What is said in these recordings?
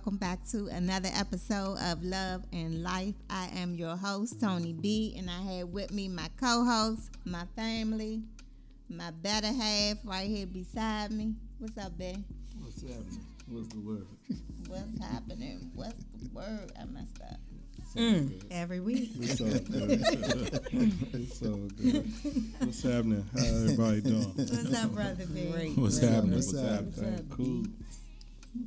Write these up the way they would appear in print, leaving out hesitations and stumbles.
welcome back to another episode of Love and Life. I am your host, Tony B, and I have with me my co-host, my family, my better half right here beside me. What's up, Ben? What's happening? What's the word? What's happening? What's the word? I messed up. Every week. It's all good. It's all good. What's happening? How everybody doing? What's up, brother B? Great. What's Great. happening? What's What's up? happening? What's up, Cool.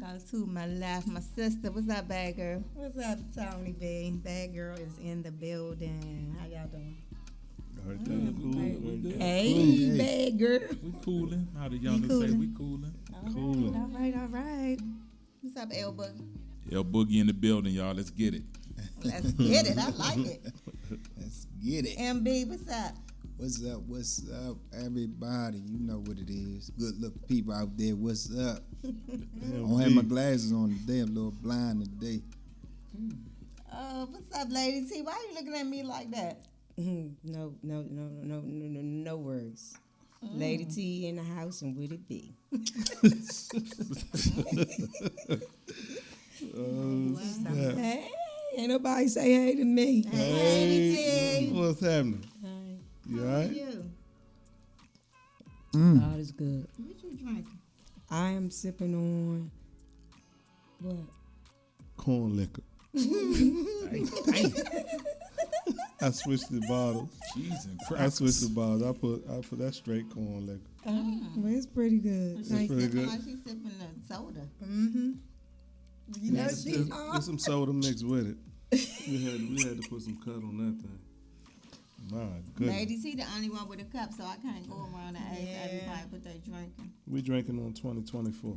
Go to my left, my sister. What's up, bad girl? What's up, Tony B? Bad girl is in the building. How y'all doing? Everything cool. Everything Hey, bad girl. We cooling. How the youngest say we cooling? Cool. All right. What's up, El Boogie? Yo, Boogie in the building, y'all. Let's get it. Let's get it. I like it. Let's get it. MB, what's up? What's up? What's up, everybody? You know what it is. Good looking people out there. What's up? I don't have my glasses on today. I'm a little blind today. What's up, Lady T? Why are you looking at me like that? No words. Lady T in the house, and would it be? Hey, ain't nobody say hey to me. Hey, Lady T. What's happening? Hey. You all How are right? you? God is good. What you drinking? I am sipping on what? Corn liquor. I switched the bottles. Cheese and I crackers. switched the bottles. I put that straight corn liquor. Well, it's pretty good. She's Thank you. pretty sipping good. like she's sipping the soda. Mm-hmm. You know There's some soda mixed with it. We had to put some cut on that thing. My goodness. Lady T the only one with a cup, so I can't go around and ask everybody what they drinking. We drinking on 2024.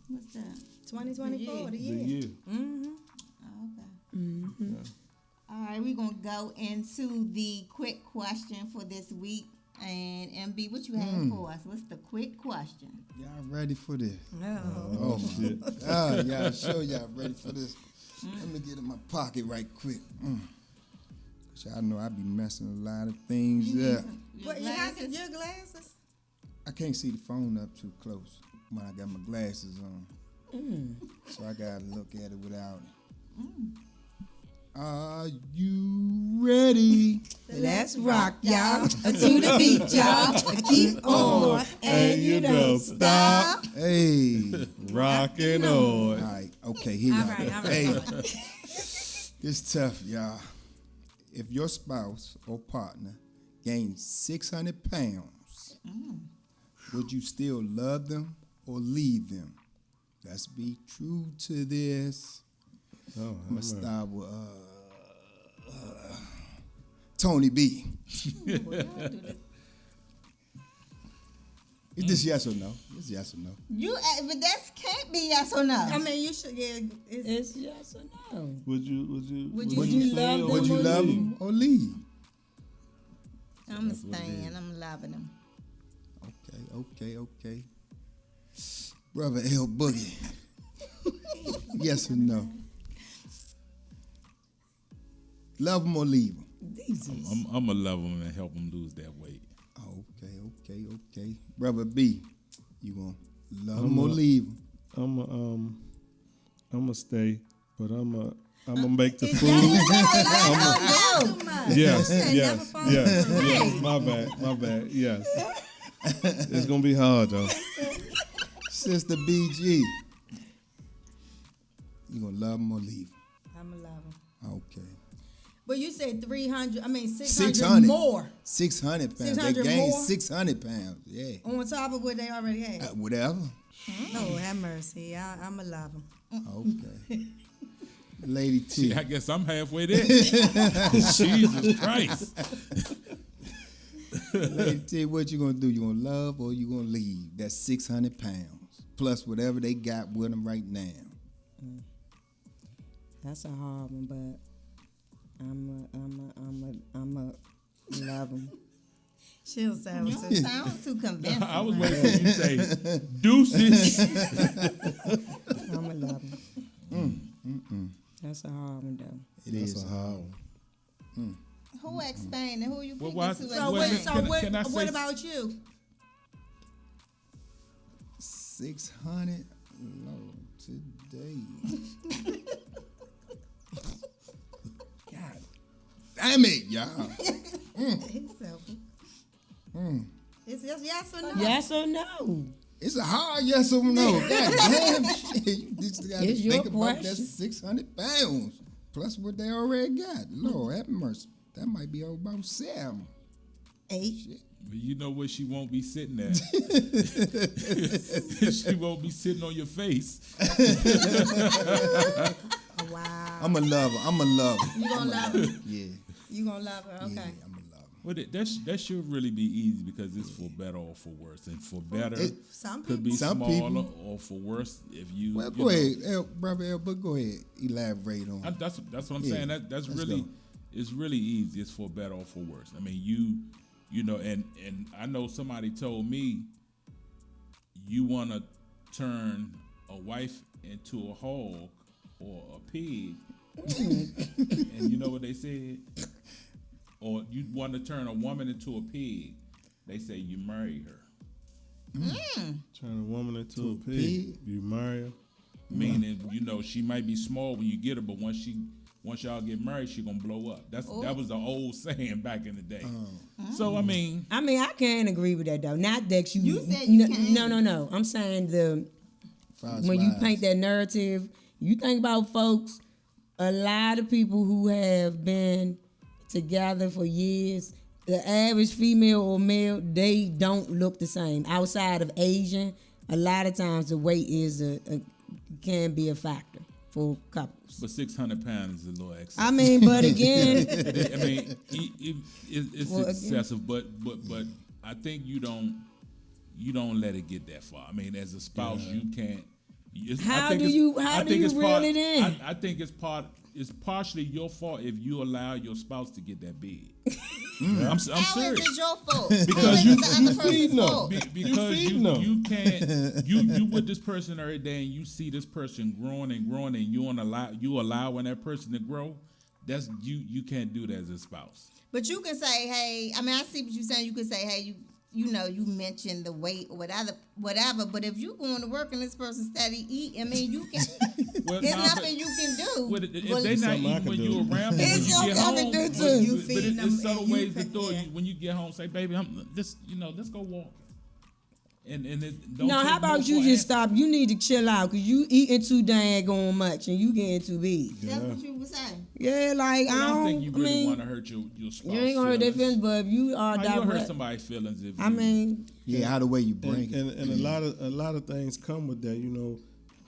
What's that? 2024, the The year. year. Mm-hmm. Oh, okay. Mm-hmm. Yeah. All right, we're going to go into the quick question for this week. And MB, what you have for us? What's the quick question? Y'all ready for this? Oh. Oh, shit. Y'all sure y'all ready for this? Let me get in my pocket right quick. Cause y'all know I be messing a lot of things up. Your What, you have glasses? your glasses? I can't see the phone up too close when I got my glasses on. So I gotta look at it without it. Are you ready? Let's rock, y'all. To the beat, y'all. Keep on. And you don't stop. Hey. Rocking All on. right. Okay, here y'all go. All right. Hey. It's tough, y'all. If your spouse or partner gains 600 pounds, would you still love them or leave them? Let's be true to this. Oh, I'm going to start with Tony B. Is this yes or no? It's yes or no. But that can't be yes or no. I mean, you should get. It's yes or no. Would you Would stay you love or them Would you or love leave? them or leave? I'm staying. I'm loving them. Okay. Brother L Boogie. Yes or no? Love them or leave them? I'm going to love them and help them lose that weight. Okay. Brother B, you gonna love them or leave them? I'm gonna stay, but I'm gonna make the food. Yes. My bad. Yes. It's gonna be hard though. Sister BG, you gonna love them or leave them? I'm going to love them. Okay. But you said 300, 600, 600 more 600 pounds. 600 they gained more? 600 pounds. Yeah. on top of what they already had. Whatever. Oh, have mercy. I'm going to love them. Okay. Lady T. See, I guess I'm halfway there. Jesus Christ. Lady T, what you gonna do? You gonna love or you gonna leave? That's 600 pounds plus whatever they got with them right now. That's a hard one, but I'm a love them. She'll sound You don't sound too convincing. I was waiting for you to say deuces. I'm a love them. That's a hard one, though. It's a hard one. Who explained it? Who you picking why- to So, Wait a explain? minute, can I say- what about you? 600. Lord today. God damn it, y'all. It's simple. It's just yes or no. Yes or no? It's a hard yes or no. God damn shit. You just gotta It's your think about that question. 600 pounds. Plus what they already got. Lord have mercy. That might be about 7. 8. But you know where she won't be sitting at. She won't be sitting on your face. Oh, wow. I'm a lover. You gonna love her? Yeah. You gonna love her? Okay. Yeah, I'm a lover. Well, that should really be easy because it's for better or for worse. And for better Some could be people. Some smaller, people. or for worse if you. Well, you go know. ahead, brother Elbert. Go ahead, elaborate on. That's what I'm Yeah, saying. That's let's really go. it's really easy. It's for better or for worse. I mean, you know, and I know somebody told me you want to turn a wife into a hog or a pig, and you know what they said? Or you want to turn a woman into a pig, they say you marry her. Turn a woman into a pig. pig? You marry her. Meaning, you know, she might be small when you get her, but once y'all get married, she gonna blow up. That was the old saying back in the day. So I mean, I can't agree with that though. Not that you. You said you can't. No. I'm saying Fast when you wives. paint that narrative, you think about folks. A lot of people who have been together for years, the average female or male, they don't look the same. Outside of Asian, a lot of times the weight is can be a factor for couples. but 600 pounds is a little excessive. I mean, but again, I mean, it's Well, again- excessive, but I think you don't let it get that far. I mean, as a spouse, you can't. How do you reel it in? I think it's partially your fault if you allow your spouse to get that big. I'm How is serious. it your fault? Because How you- is it the other person's feeding them. fault? Because feeding them. you can't you with this person every day and you see this person growing and you allowing that person to grow. That's you can't do that as a spouse. But you can say, hey, I mean, I see what you're saying. You can say, hey, you know, you mentioned the weight or whatever. But if you going to work and this person steady eating, I mean, you can. Well, There's nah, nothing you can do. Well, if Well, they not something I eating can when do. you around, but when It's you your get nothing home, to but, do. You but feeding them it's subtle and you ways to can- do it. yeah. When you get home, say, baby, let's go walk. And it don't no, take how about no you for just answer. stop? You need to chill out because you eating too daggone much and you getting too big. That's what you were saying. Yeah, like Well, I don't think you I really mean, want to hurt your spouse. you ain't gonna hurt their feelings, but if you are How you gonna hurt direct, somebody's feelings if I mean, Yeah, how the way you bring And, it. and a lot of things come with that. You know,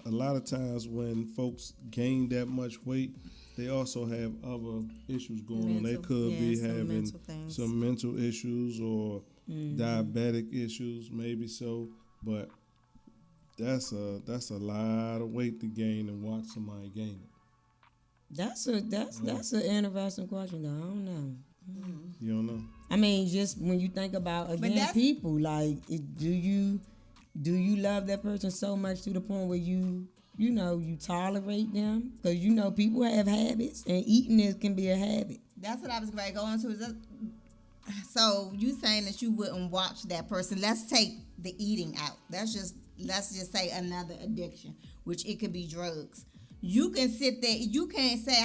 a lot of times when folks gain that much weight, they also have other issues going on. They Mental- could be yeah, some having mental things. some mental issues or diabetic issues, maybe so. But that's a lot of weight to gain and watch somebody gain it. that's an interesting question though. I don't know. You don't know. I mean, just when you think about again that's- people, like do you love that person so much to the point where you tolerate them? Because people have habits and eating can be a habit. That's what I was going to go on to. So you saying that you wouldn't watch that person? Let's take the eating out. Let's just say another addiction, which it could be drugs. You can sit there. You can't say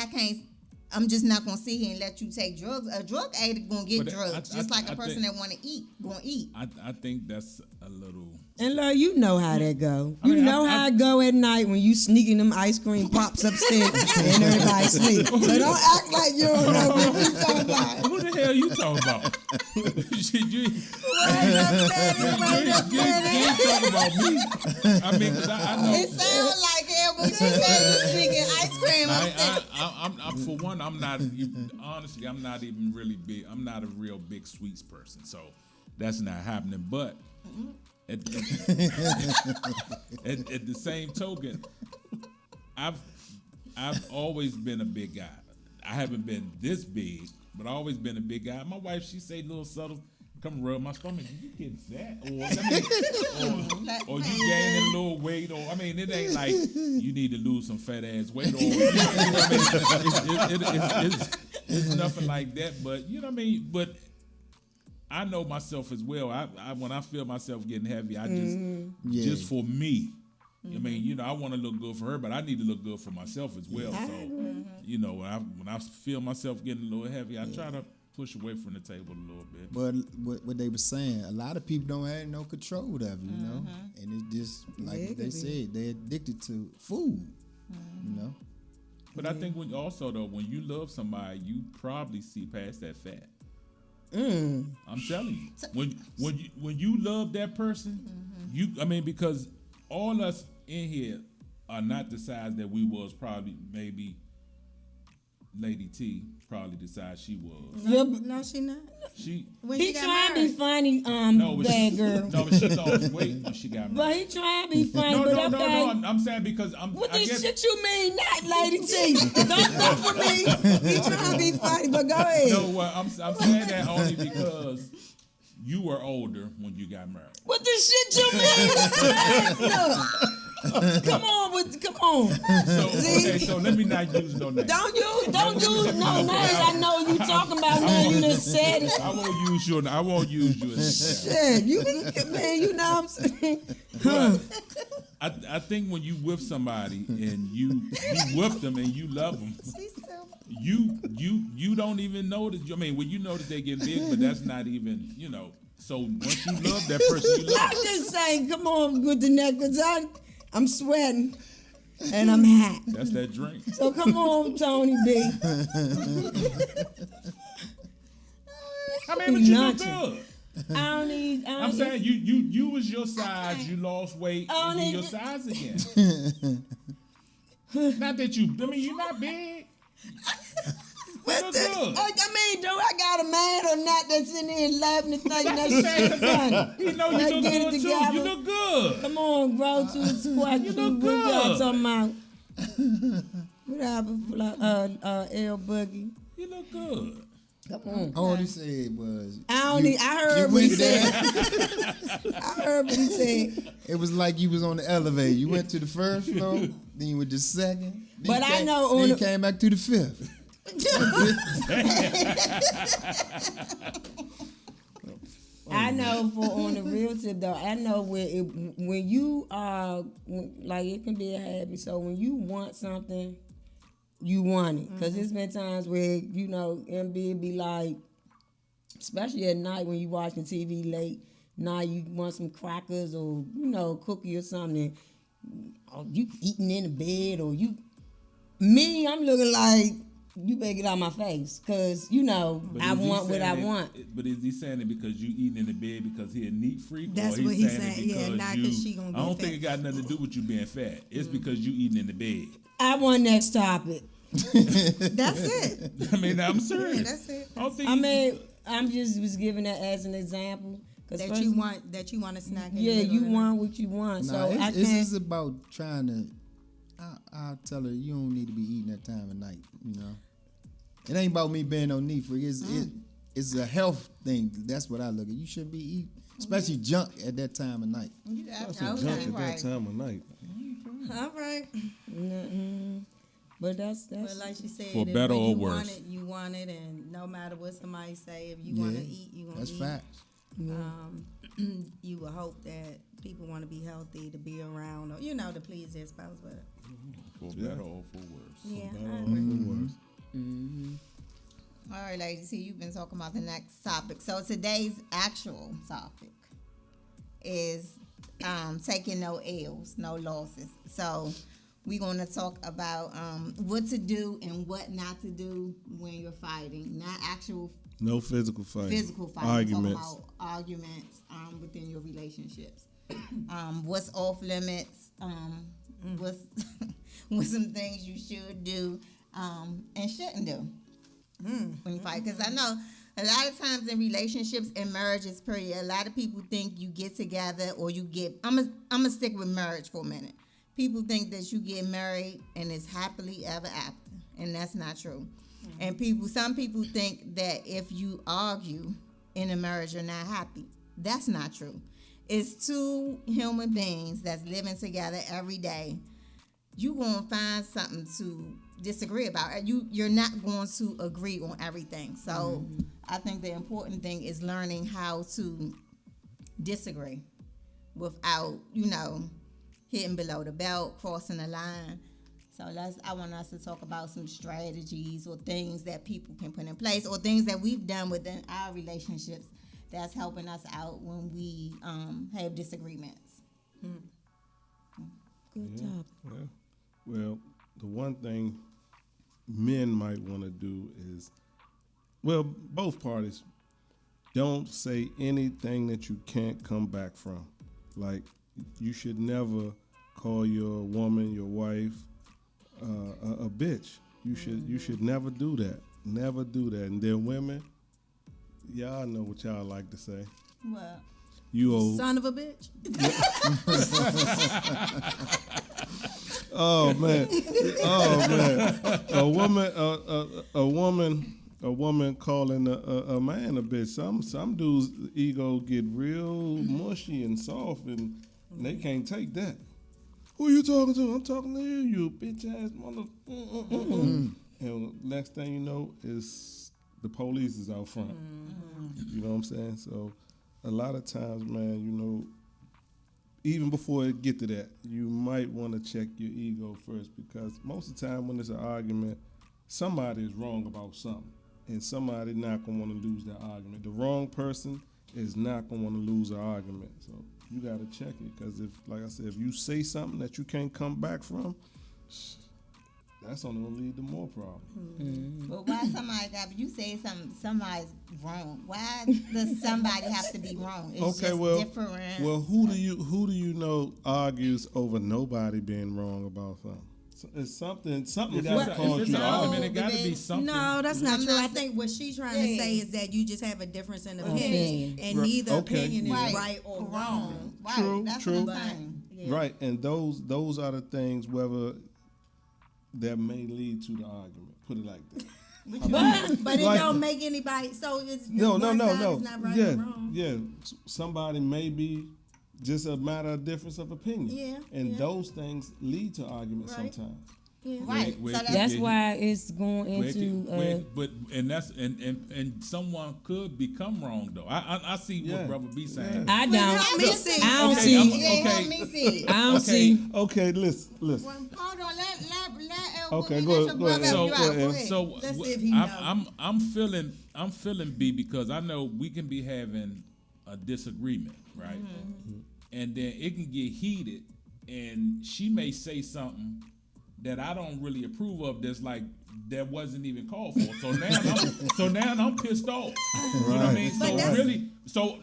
I'm just not gonna sit here and let you take drugs. A drug addict gonna get But drugs, just like a person think- that want to eat gonna eat. I think that's a little. And Lord, you know how that go. I mean, You know I- how it go at night when you sneaking them ice cream pops upstairs and everybody sleep. So don't act like you don't know what you talking about. Who the hell you talking about? you ain't talking about me. I mean, 'cause I know. It sounds like it, but you said you sneaking ice cream upstairs. I'm for one. I'm not honestly. I'm not even really big. I'm not a real big sweets person, so that's not happening. But at the same token, I've always been a big guy. I haven't been this big, but I've always been a big guy. My wife, she say little subtle. Come rub my stomach. You get fat, or you gaining a little weight, or I mean, it ain't like you need to lose some fat ass weight, or you know what I mean? It's nothing like that. But you know what I mean. But I know myself as well. I when I feel myself getting heavy, I just Yeah. just for me, I mean, I want to look good for her, but I need to look good for myself as well. So, when I feel myself getting a little heavy, I try to push away from the table a little bit. But what they were saying, a lot of people don't have no control of it, you know, and it's just like they said, they're addicted to food, you know. But I think when you love somebody, you probably see past that fat. I'm telling you, when you love that person, because all us in here are not the size that we was probably maybe. Lady T probably the size she was. No, she not. She trying to be funny, bad girl. No, but she lost weight when she got married. But he trying to be funny. No. I'm saying because What this shit you mean, not Lady T? Don't go for me. He trying to be funny, but go ahead. No, well, I'm saying that only because you were older when you got married. What this shit you mean? Come on. So let me not use no names. Don't use no names. I know you talking about now. You done said it. I won't use you as Shit, you know what I'm saying? I think when you with somebody and you with them and you love them, you don't even notice. I mean, when you notice they get big, but that's not even, So once you love that person, you love. I'm just saying, come on with the neck, because I'm sweating and I'm hot. That's that drink. So come on, Tony B. I mean, but you look good. I'm saying you was your size, you lost weight, and you're your size again. Not that you're not big. Do I got a man or not that's in there laughing and thinking that's funny? You look good too. You look good. Come on, grow to the squat. You look good. What y'all talking about? What happened, L Boogie? You look good. Come on. All he said was. I heard what he said. I heard what he said. It was like you was on the elevator. You went to the first floor, then you went to the second. But I know then you came back to the fifth. I know on the real tip though, I know when you are like it can be a habit. So when you want something, you want it. Cause there's been times where MB be like, especially at night when you watching TV late, now you want some crackers or cookie or something. Or you eating in the bed or I'm looking like. You better get out of my face, cause I want what I want. But is he saying it because you eating in the bed because he a neat freak? That's or what he's saying. Yeah, not because she gonna be I don't fat. think it got nothing to do with you being fat. It's because you eating in the bed. I want next topic. That's it. I mean, I'm serious. Yeah, that's it. I'm just was giving that as an example. That you want a snack. Yeah, you want what you want. Nah, so I this can't. is about trying to. I'll tell her you don't need to be eating that time of night. It ain't about me being no neat freak. It's a health thing. That's what I look at. You shouldn't be eating, especially junk at that time of night. That's junk at that time of night. All right. Mm-hmm. But that's But like she said, for better or worse. You want it, and no matter what somebody say, if you want to eat, you want to eat. That's facts. You would hope that people want to be healthy, to be around, or to please their spouse. But For better or for worse. yeah, For I better or agree. for worse. All right, ladies, see, you've been talking about the next topic. So today's actual topic is taking no L's, no losses. So we're going to talk about what to do and what not to do when you're fighting. Not actual No physical fighting. physical fighting. Arguments. Talking about arguments within your relationships. What's off limits? What's some things you should do and shouldn't do when you fight? Because I know a lot of times in relationships and marriages, period, a lot of people think you get together or you get. I'm gonna stick with marriage for a minute. People think that you get married and it's happily ever after, and that's not true. And some people think that if you argue in a marriage, you're not happy. That's not true. It's two human beings that's living together every day. You're going to find something to disagree about. You're not going to agree on everything. So I think the important thing is learning how to disagree without, hitting below the belt, crossing the line. So I want us to talk about some strategies or things that people can put in place or things that we've done within our relationships that's helping us out when we have disagreements. Good job. Yeah. Well, the one thing men might want to do is, well, both parties, don't say anything that you can't come back from. Like, you should never call your woman, your wife, a bitch. You should never do that. Never do that. And then women, y'all know what y'all like to say. What? You old Son of a bitch. Oh man. A woman calling a man a bitch. Some dudes' ego get real mushy and soft, and they can't take that. Who you talking to? I'm talking to you, you bitch ass mother. And next thing you know is the police is out front. You know what I'm saying? So a lot of times, man, you know, even before it get to that, you might want to check your ego first, because most of the time when it's an argument, somebody is wrong about something, and somebody not gonna want to lose that argument. The wrong person is not gonna want to lose an argument. So you gotta check it, because if, like I said, if you say something that you can't come back from, that's only gonna lead to more problems. But why you say somebody's wrong? Why does somebody have to be wrong? It's Okay, just well, different. well, who do you know argues over nobody being wrong about something? So it's something If got to cause it's you an to argument, argue. it got to be something. No, that's not I'm true. not I think what she's trying to say is that you just have a difference in opinion, and Right. neither Okay. opinion is Right. right or wrong. Right. True, That's true. what I'm saying. Yeah. Right, and those are the things whether that may lead to the argument. Put it like that. But it Like- don't make anybody. So it's No. It's not right Yeah, or wrong. yeah. Somebody may be just a matter of difference of opinion. Yeah, And yeah. those things lead to arguments Right. sometimes. Yeah. Right. Wait, So wait, That's Yeah. why it's going into. but that's and someone could become wrong though. I see Yeah. what Brother B saying. Yeah. I Help don't. me see. I don't Okay, see. I'm- Yeah, Okay. help me see. I don't Okay. see. Okay, listen. Well, hold on. Let Okay, let go your ahead, brother go help ahead. you out. Go ahead. So Let's see if he knows. I'm feeling B, because I know we can be having a disagreement, right? And then it can get heated, and she may say something that I don't really approve of. That wasn't even called for. So now I'm pissed off. You know what I mean? But So that's- really, so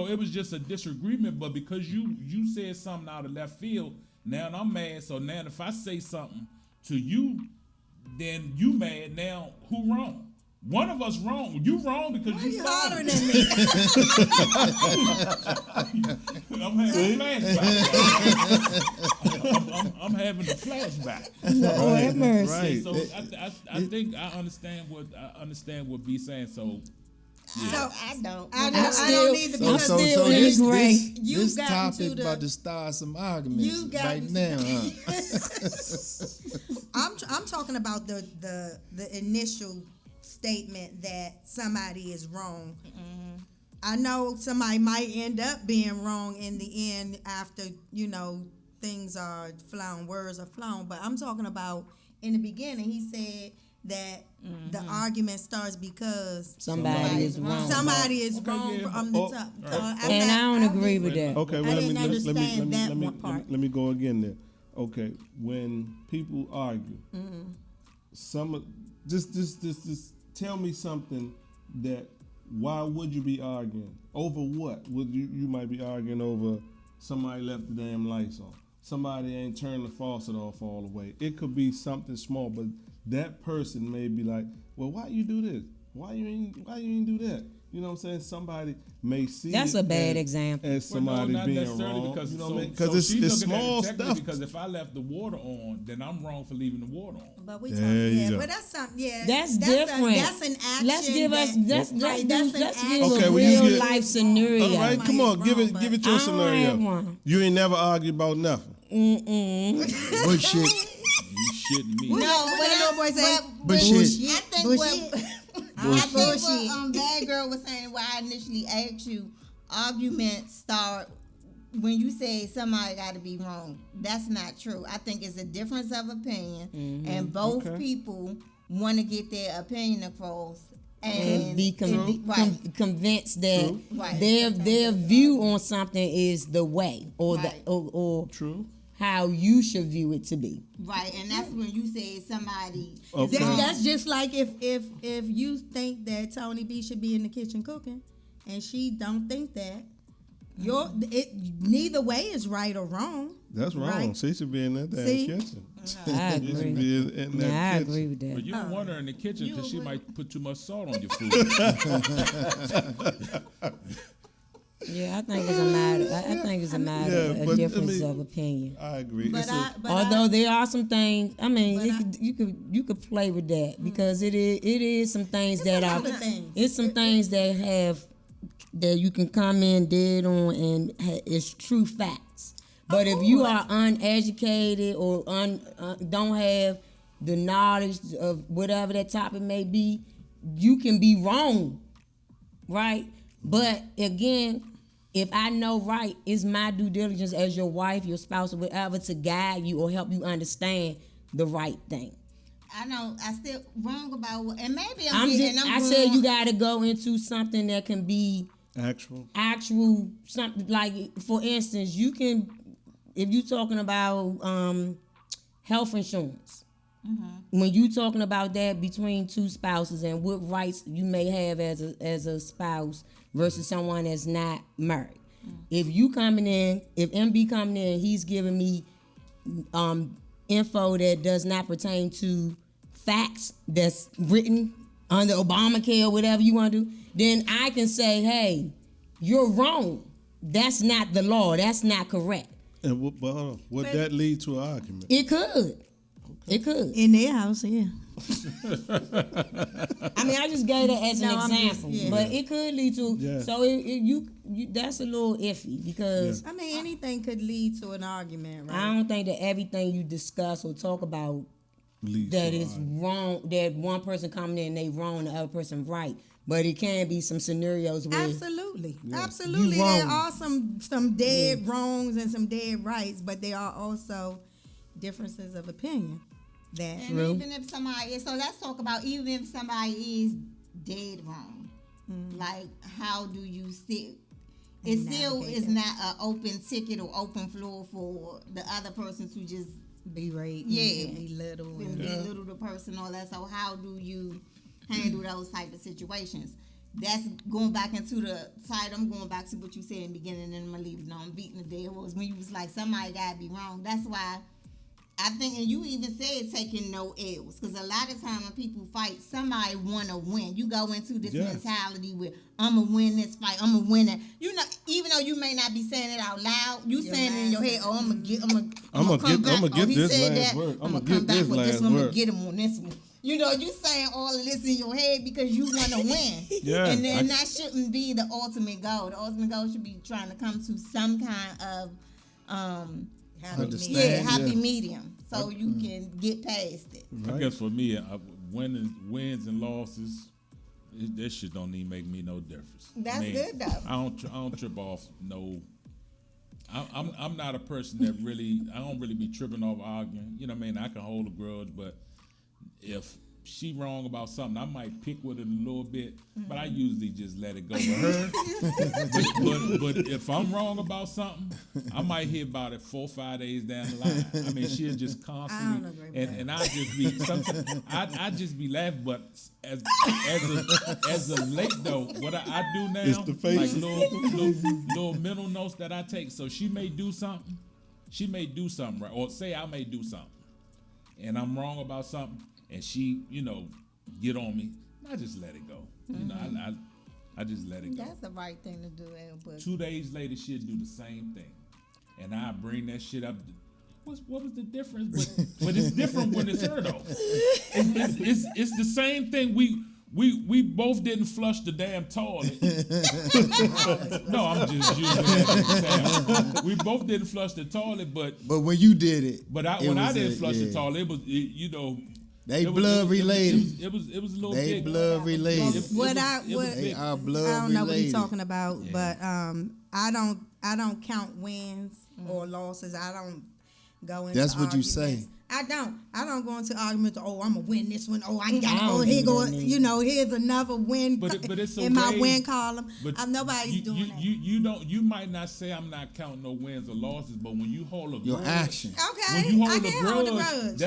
it was just a disagreement, but because you said something out of left field, now I'm mad. So now if I say something to you, then you mad. Now who wrong? One of us wrong. You wrong because Why you you started. hollering at me? I'm having a flashback. I'm having a flashback. Lord have mercy. Right. So I think I understand what B saying. So So I don't. I I'm don't either still- because I'm still in this, gray. You've this gotten topic to the- about to start some arguments You've gotten right to- now, huh? I'm talking about the initial statement that somebody is wrong. I know somebody might end up being wrong in the end after things are flown, words are flown. But I'm talking about in the beginning. He said that the argument starts because Somebody is wrong. somebody is Okay, wrong yeah. from the Oh, top. right. So And I don't agree with that. Okay, I well, didn't understand that one part. Let me go again there. Okay, when people argue, just tell me something that. Why would you be arguing over what? Would you might be arguing over somebody left the damn lights on, somebody ain't turned the faucet off all the way. It could be something small, but that person may be like, well, why you do this? Why you ain't do that? You know what I'm saying? Somebody may see That's it a bad as, example. as Well, no, somebody not being necessarily wrong. because You know so, what I mean? so Because she's it's looking at it small technically stuff. Because if I left the water on, then I'm wrong for leaving the water on. But we There talking, you go. but that's something. Yeah, That's different. That's an action. Let's give us. Let's give an give Okay, a well, you real get- life scenario. All right, come on, give it but your I don't scenario. have one. You ain't never argued about nothing. Bullshit. You shitting me. No, what but that little boy say? Bullshit. I think Bullshit. what Bad Girl was saying, why I initially asked you, arguments start when you say somebody got to be wrong, that's not true. I think it's a difference of opinion, and both people want to get their opinion across. And be convinced that Right. their view on something is the way or Right. or True. how you should view it to be. Right, and that's when you say somebody. Okay. is wrong. That's just like if you think that Tony B should be in the kitchen cooking, and she don't think that, neither way is right or wrong. That's wrong. Right. She should be in that damn See? kitchen. I She should agree. be in that Yeah, I kitchen. agree with that. But you don't want her in the kitchen because she agree. might put too much salt on your food. Yeah, I think it's a matter. I think it's a matter Yeah, of but, a difference I mean, of opinion. I agree. But It's Although there are some things, I mean, But you could play with that because it is some things that a are lot of things. it's some things that you can come in dead on and it's true facts. But if you are uneducated or don't have the knowledge of whatever that topic may be, you can be wrong, right? But again, if I know right, it's my due diligence as your wife, your spouse, or whatever to guide you or help you understand the right thing. I know I still wrong about, and maybe I said you got to go into something that can be actual. something like, for instance, you can, if you're talking about health insurance, when you talking about that between two spouses and what rights you may have as a spouse versus someone that's not married. If you coming in, if MB coming in, he's giving me info that does not pertain to facts that's written under Obamacare or whatever you want to do, then I can say, hey, you're wrong. That's not the law. That's not correct. And would that lead to an argument? It could. It could. In their house, yeah. I mean, I just gave it as an No, I'm just- example, yeah. but it could lead to. Yeah. So you that's a little iffy because I mean, anything could lead to an argument, right? I don't think that everything you discuss or talk about Lead that to an is argument. wrong. That one person coming in, they wrong, and the other person right. But it can be some scenarios where Absolutely. Absolutely. You wrong. There are some dead wrongs and some dead rights, but there are also differences of opinion. That And even if somebody is, so let's talk about even if somebody is dead wrong, like how do you still? It still Navigate is that. not an open ticket or open floor for the other person to just berate, Yeah. and belittle, and and belittle the person, all that. So how do you handle those type of situations? That's going back into the side. I'm going back to what you said in the beginning, and I'm gonna leave it on beating the dead horse. When you was like, somebody gotta be wrong. That's why I think, and you even said taking no L's, because a lot of time when people fight, somebody wanna win. You go into this Yeah. mentality where I'm gonna win this fight, I'm gonna win it. You know, even though you may not be saying it out loud, you saying it in your head. Oh, I'm gonna get this last word. I'ma get this last I'm gonna word. get him on this one. You know, you saying all of this in your head because you want to win. Yeah, And then that shouldn't be the ultimate goal. The ultimate goal should be trying to come to some kind of Understand, happy yeah. medium so you can get past it. I guess for me, wins and losses, that shit don't even make me no difference. That's good, though. I don't trip off no. I'm not a person that really. I don't really be tripping off arguing. You know what I mean? I can hold a grudge, but if she wrong about something, I might pick with it a little bit, but I usually just let it go with her. but if I'm wrong about something, I might hear about it 4 or 5 days down the line. I mean, she'll just constantly, don't agree with and I just be sometimes I just be laughing. But as of late though, what I do now, It's the like faces. little mental notes that I take. So she may do something right, or say I may do something, and I'm wrong about something. And she, get on me. I just let it go. You know, I just let it go. That's the right thing to do. But 2 days later, she'll do the same thing, and I bring that shit up. What was the difference? But it's different when it's her though. It's the same thing. We both didn't flush the damn toilet. No, I'm just using that as an example. We both didn't flush the toilet, but But when you did it, when I didn't flush the toilet, it was They blood related. It was a little They big. blood related. They are blood I don't know what he's related. talking about, but I don't count wins or losses. I don't go into That's what you arguments. say. I don't go into arguments. Oh, I'm gonna win this one. Oh, I got. I Oh, don't here do go. that neither. You know, here's another win But it's a in my way- win column. But Nobody's doing that. you might not say I'm not counting no wins or losses, but when you hold a Your grudge, action. Okay, when you I hold can a hold a grudge, grudge.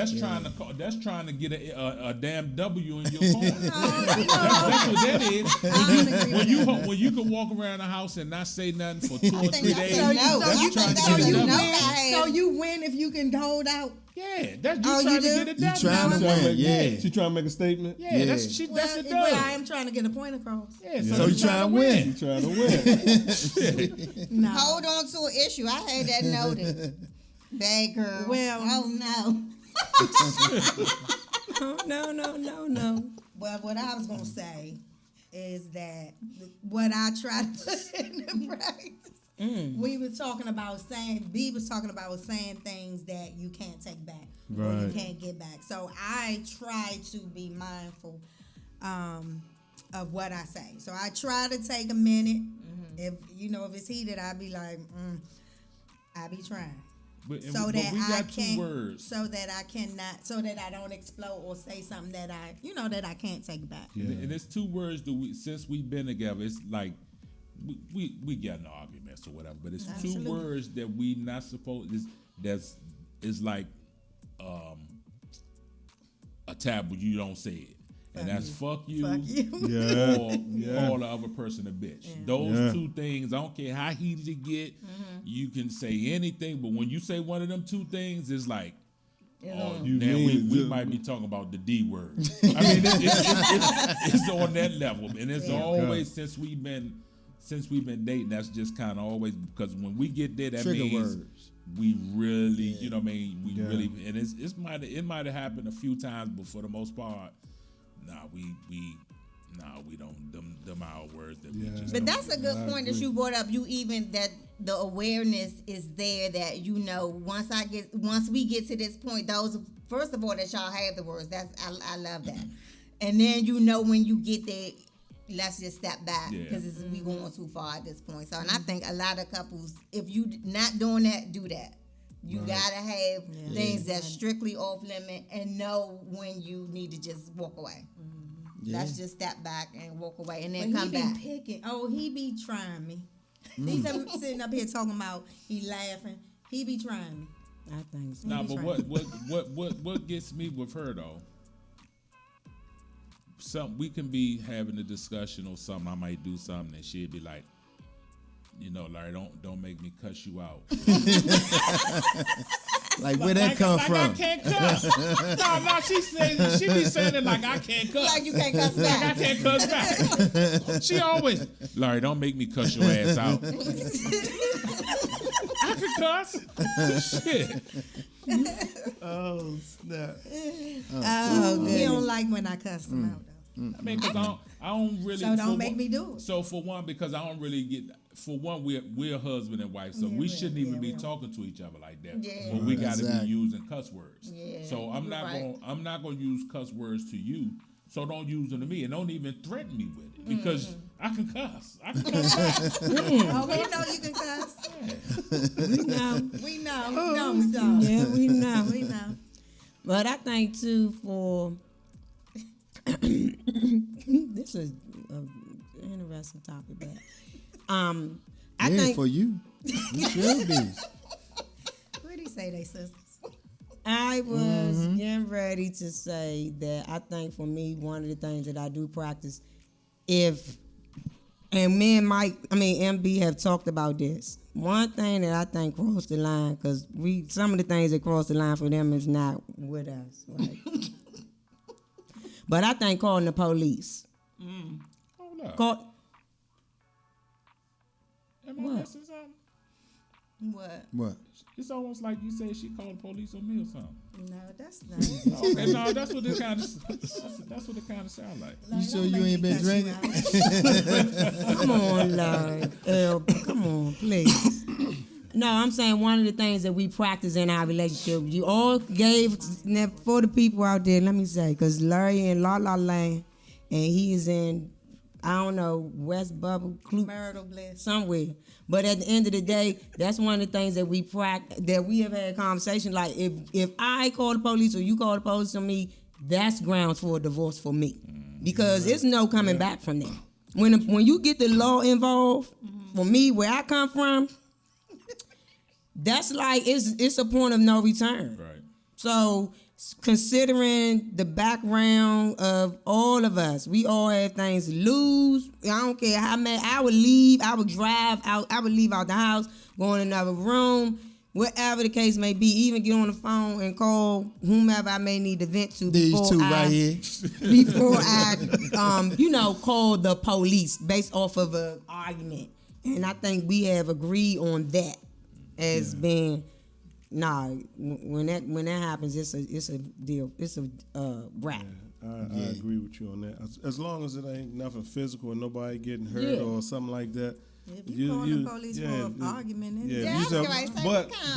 that's trying to get a damn W in your corner. No, That's what that is. I don't agree with that. When you can walk around the house and not say nothing for 2 or 3 days, So you- that's you trying think to that's get a a no? W. So you win if you can hold out. Yeah, that's you Oh, you trying to do? get a You W. trying to She trying to win, make- yeah. She trying to make a statement. Yeah, Yeah. that's it Well, does. I am trying to get a point across. Yeah, So you trying to win. She trying to win. No. Hold on to an issue. I had that noted. Bad girl. Well- oh no. Oh, no. Well, what I was gonna say is that what I try to put into practice. We were talking about B was talking about saying things that you can't take back or you Right. can't get back. So I try to be mindful of what I say. So I try to take a minute. If it's heated, I'd be like, I be trying. But So that we I got 2 can't, words. so that I cannot, so that I don't explode or say something that that I can't take back. And it's 2 words that since we've been together, it's like we get in arguments or whatever, but it's Absolutely. 2 words that we not supposed is like a taboo. You don't say it, and that's fuck you, Fuck you. Yeah. or Yeah. call the other person a bitch. Those Yeah. 2 things, I don't care how heated you get, you can say anything, but when you say one of them 2 things, it's like. Oh, You now mean we the- might be talking about the D word. I mean, it's on that level, and it's always since we've been dating. That's just kind of always because when we get there, that Trigger means words. we really, you know what I mean? We Yeah. really, and it might have happened a few times, but for the most part, we don't them our words that we Yeah. just. But don't that's do. a good I point that agree. you brought up. You even that the awareness is there that once we get to this point, those first of all that y'all have the words. I love that. And then when you get there, let's just step back Yeah. because we going too far at this point. So and I think a lot of couples, if you not doing that, do that. You gotta have things that's strictly off limit and know when you need to just walk away. Let's just step back and walk away and then But come he back. be picking. Oh, he be trying me. He's sitting up here talking about he laughing. He be trying me. I think so. Nah, Maybe but what gets me with her though? We can be having a discussion or something. I might do something and she'd be like, Larry, don't make me cuss you out. Like where that come like from? I can't cuss. no, she be saying it like I can't cuss. Like you can't cuss Like I back. can't cuss back. She always, Larry, don't make me cuss your ass out. I can cuss. Shit. Oh snap! Oh, he don't like when I cuss him out though. I mean, because I don't really. So don't for make one- me do it. So for one, because I don't really get. For one, we're husband and wife, so we shouldn't even be talking to each other like that. Yeah. But we got to Exactly. be using cuss words. Yeah, So I'm you're not right. going. I'm not going to use cuss words to you. So don't use them to me, and don't even threaten me with it because I can cuss. I can cuss back. Oh, we know you can cuss. We know. We know. No, so. Yeah, we know. We know. But I think too for this is an interesting topic, but I Yeah, think for you, you should be. What did he say, they sisters? I was getting ready to say that I think for me one of the things that I do practice, and me and MB have talked about this. One thing that I think crossed the line, because some of the things that cross the line for them is not with us, right? But I think calling the police. Hold up. Am I What? missing something? What? What? It's almost like you said she called the police on me or something. No, that's not. Okay, no, that's what it kind of. That's what it kind of sound like. You sure you ain't been drinking? Come on, Larry. Come on, please. No, I'm saying one of the things that we practice in our relationship. You all gave for the people out there. Let me say, because Larry in La La Land, and he is in, I don't know, West Bubble, Marital bliss. somewhere. But at the end of the day, that's one of the things that we practice. That we have had conversation. Like if I call the police or you call the police on me, that's grounds for a divorce for me, because there's no coming back from that. When you get the law involved, for me, where I come from. That's like it's a point of no return. Right. So considering the background of all of us, we all have things to lose. I don't care how many. I would leave. I would drive out. I would leave out the house, go in another room, whatever the case may be. Even get on the phone and call whomever I may need to vent to. These before two I, right here. Before I, call the police based off of an argument. And I think we have agreed on that. As being, when that happens, it's a deal. It's a wrap. I agree with you on that. As long as it ain't nothing physical and nobody getting hurt or something like that. If you call the police for an argument,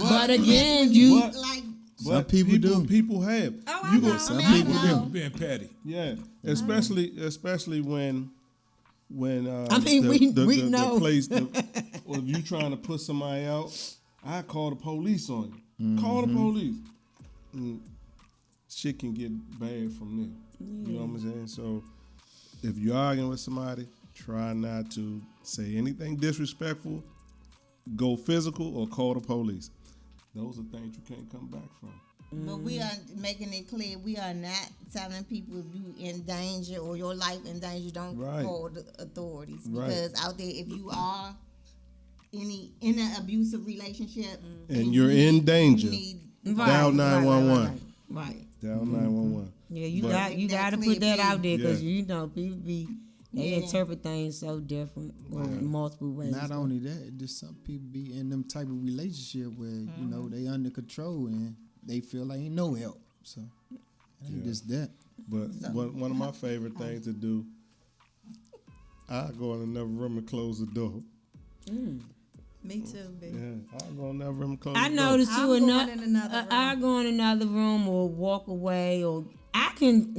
But again, you like. Some people do. People have. Oh, I know. Some people do. Being petty. Yeah, especially when we know. the place. Or if you trying to put somebody out, I call the police on you. Mm-hmm. Call the police. Shit can get bad from there. You know what I'm saying? So if you're arguing with somebody, try not to say anything disrespectful, go physical, or call the police. Those are things you can't come back from. But we are making it clear we are not telling people if you in danger or your life in danger, don't call the authorities. Because out there, if you are in an abusive relationship and you're in danger, dial 911. Right. Dial 911. Yeah, you got to put that out there because people they interpret things so different in multiple ways. Not only that, just some people be in them type of relationship where they under control and they feel like ain't no help. So it ain't just that. But one of my favorite things to do, I go in another room and close the door. Me too, baby. Yeah, I go in another room and close I the door. noticed too. I go in another room or walk away, or I can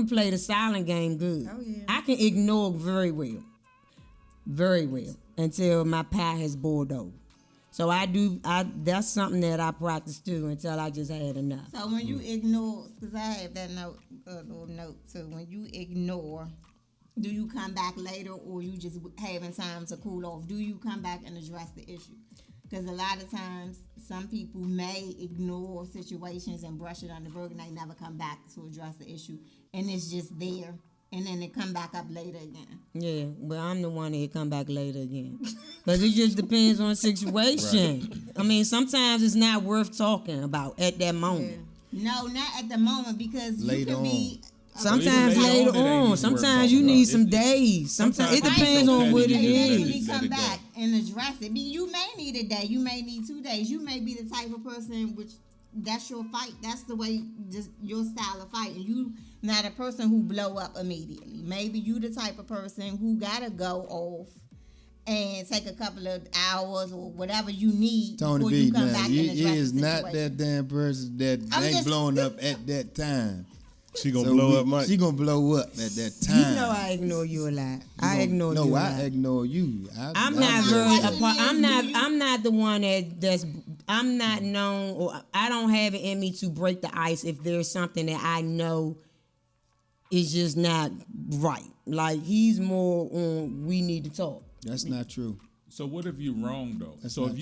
play the silent game good. Oh yeah. I can ignore very well until my pie has boiled over. So that's something that I practice too until I just had enough. So when you ignore, because I have that little note too. When you ignore, do you come back later or you just having time to cool off? Do you come back and address the issue? Because a lot of times, some people may ignore situations and brush it under the rug, and they never come back to address the issue, and it's just there, and then it come back up later again. Yeah, but I'm the one that come back later again, because it just depends on the situation. Right. I mean, sometimes it's not worth talking about at that moment. Yeah. No, not at the moment, because later you could be. Sometimes later on. Sometimes you need some days. Sometimes it depends on what it is. You come back and address it. You may need a day. You may need 2 days. You may be the type of person which that's your fight. That's the way, just your style of fight. And you not a person who blow up immediately. Maybe you the type of person who gotta go off and take a couple of hours or whatever you need Tony before B, you come back and address he is the not situation. that damn person that ain't blowing up at that time. She gonna blow up, Mike. She gonna blow up at that time. You know I ignore you a lot. I ignore you a lot. No, I ignore you. I'm not very apart. I'm not the one that's. I'm not known, or I don't have it in me to break the ice if there's something that I know is just not right. Like he's more on. We need to talk. That's not true. So what if you're wrong though? That's so not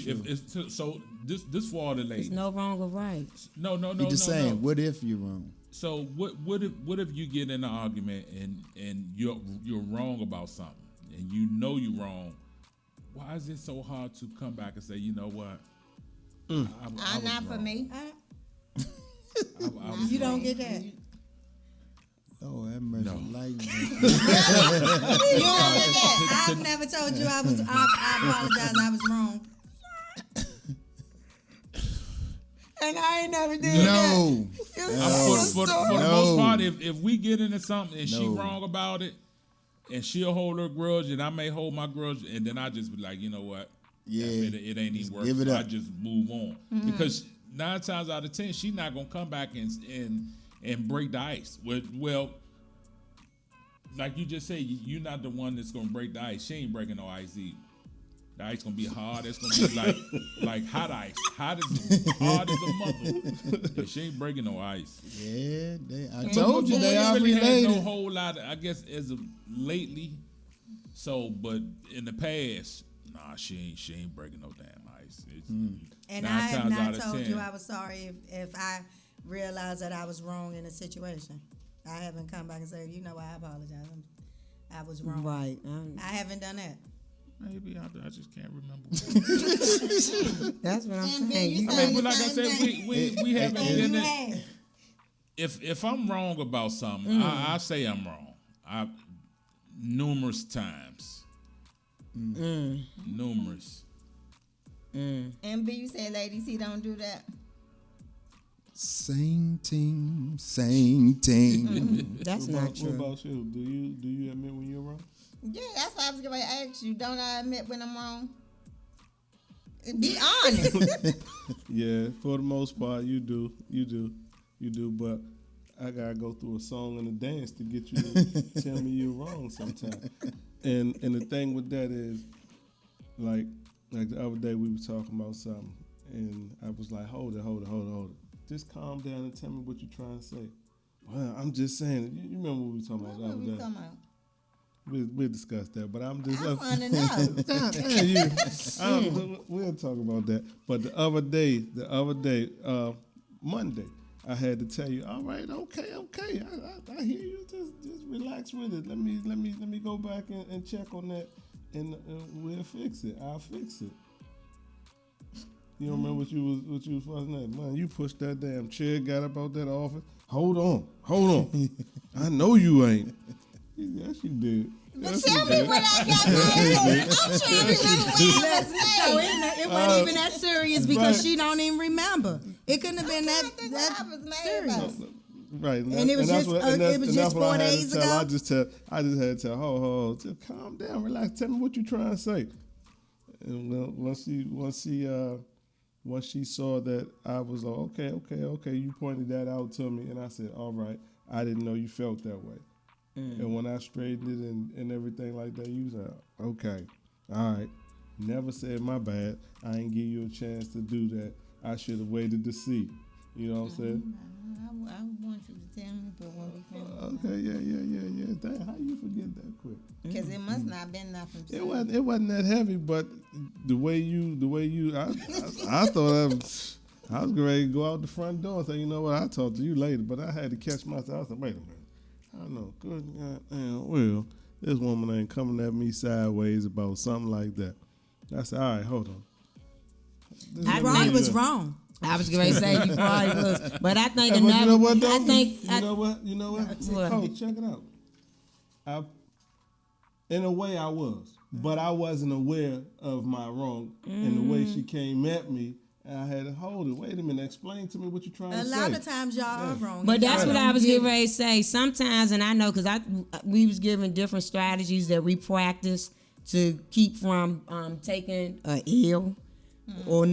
so this for all the ladies. There's no wrong or right. No. You're just saying. What if you're wrong? So what if you get in an argument and you're wrong about something and you know you're wrong? Why is it so hard to come back and say, you know what? I Not for me. You don't get that. Oh, that mercy. No. Like, You don't get that. I've never told you I was. I apologize. I was wrong. And I ain't never did no. For the most part, if we get into something and she wrong about it, and she'll hold her grudge, and I may hold my grudge, and then I just be like, you know what? Yeah. It ain't even worth give it. it So I up. just move on because 9 times out of 10, she's not gonna come back and break the ice. Well, like you just said, you're not the one that's gonna break the ice. She ain't breaking no ice either. The ice gonna be hard. It's gonna be like hot ice, hard as a mother. Yeah, she ain't breaking no ice. Yeah, I But told you we they ain't are really had related. no whole lot. I guess as of lately. So, but in the past, nah, she ain't breaking no damn ice. It's And 9 I have times not out of told 10. you I was sorry if I realized that I was wrong in a situation. I haven't come back and said, you know, I apologize. I was wrong. Right. I haven't done that. Maybe I just can't remember. That's what I'm And saying. Ben, you You- I saying mean, but the like I same said, thing. we haven't And been you in. have. If I'm wrong about something, I say I'm wrong. Numerous times. Numerous. And B, you say, ladies, he don't do that. Same team, same team. That's What not about, true. What about you? Do you admit when you're wrong? Yeah, that's why I was going to ask you. Don't I admit when I'm wrong? Be honest. Yeah, for the most part, you do. But I gotta go through a song and a dance to get you to tell me you're wrong sometimes. And the thing with that is, like the other day we were talking about something, and I was like, hold it. Just calm down and tell me what you're trying to say. Well, I'm just saying. You remember what we were talking about the What other we day? talking about? We'll discuss that, but I'm just. I want to know. We'll talk about that. But the other day, Monday, I had to tell you. All right, okay. I hear you. Just relax with it. Let me go back and check on that, and we'll fix it. I'll fix it. You don't remember what you was fussing at? Man, you pushed that damn chair, got up out that office. Hold on. I know you ain't. Yes, you did. But Yes, tell you me did. what I got wrong. I'm trying to remember what I was So saying. it wasn't even that serious because right. she don't even remember. It couldn't have been I think what I that was mad serious. about. Right, And it was that's just- what- and it was and just that's what 4 I had to days tell. ago? I just had to tell. Ho, just calm down, relax. Tell me what you trying to say. And once she saw that I was like, okay, you pointed that out to me, and I said, all right, I didn't know you felt that way. And when I straightened it and everything like that, you said, okay, all right. Never said my bad. I ain't give you a chance to do that. I should have waited to see. You know what I'm saying? I want you to tell me, but when we finish. Okay, yeah. Damn, how you forget that quick? Because it must not been nothing. It wasn't that heavy, but the way you, I thought I was ready to go out the front door and say, you know what, I'll talk to you later. But I had to catch myself. I said, wait a minute. I know, good goddamn well, this woman ain't coming at me sideways about something like that. I said, all right, hold on. I Ronnie think- was wrong. I was going to say you probably was, but I think Hey, but another. you know what, though? I think. You know what? What? Coach, check it out. In a way, I was, but I wasn't aware of my wrong. And the way she came at me, I had to hold it. Wait a minute, explain to me what you're trying A to say. lot of times y'all are wrong. But and that's y'all what don't I was get getting it. ready to say. Sometimes, and I know because we was given different strategies that we practice to keep from taking a L or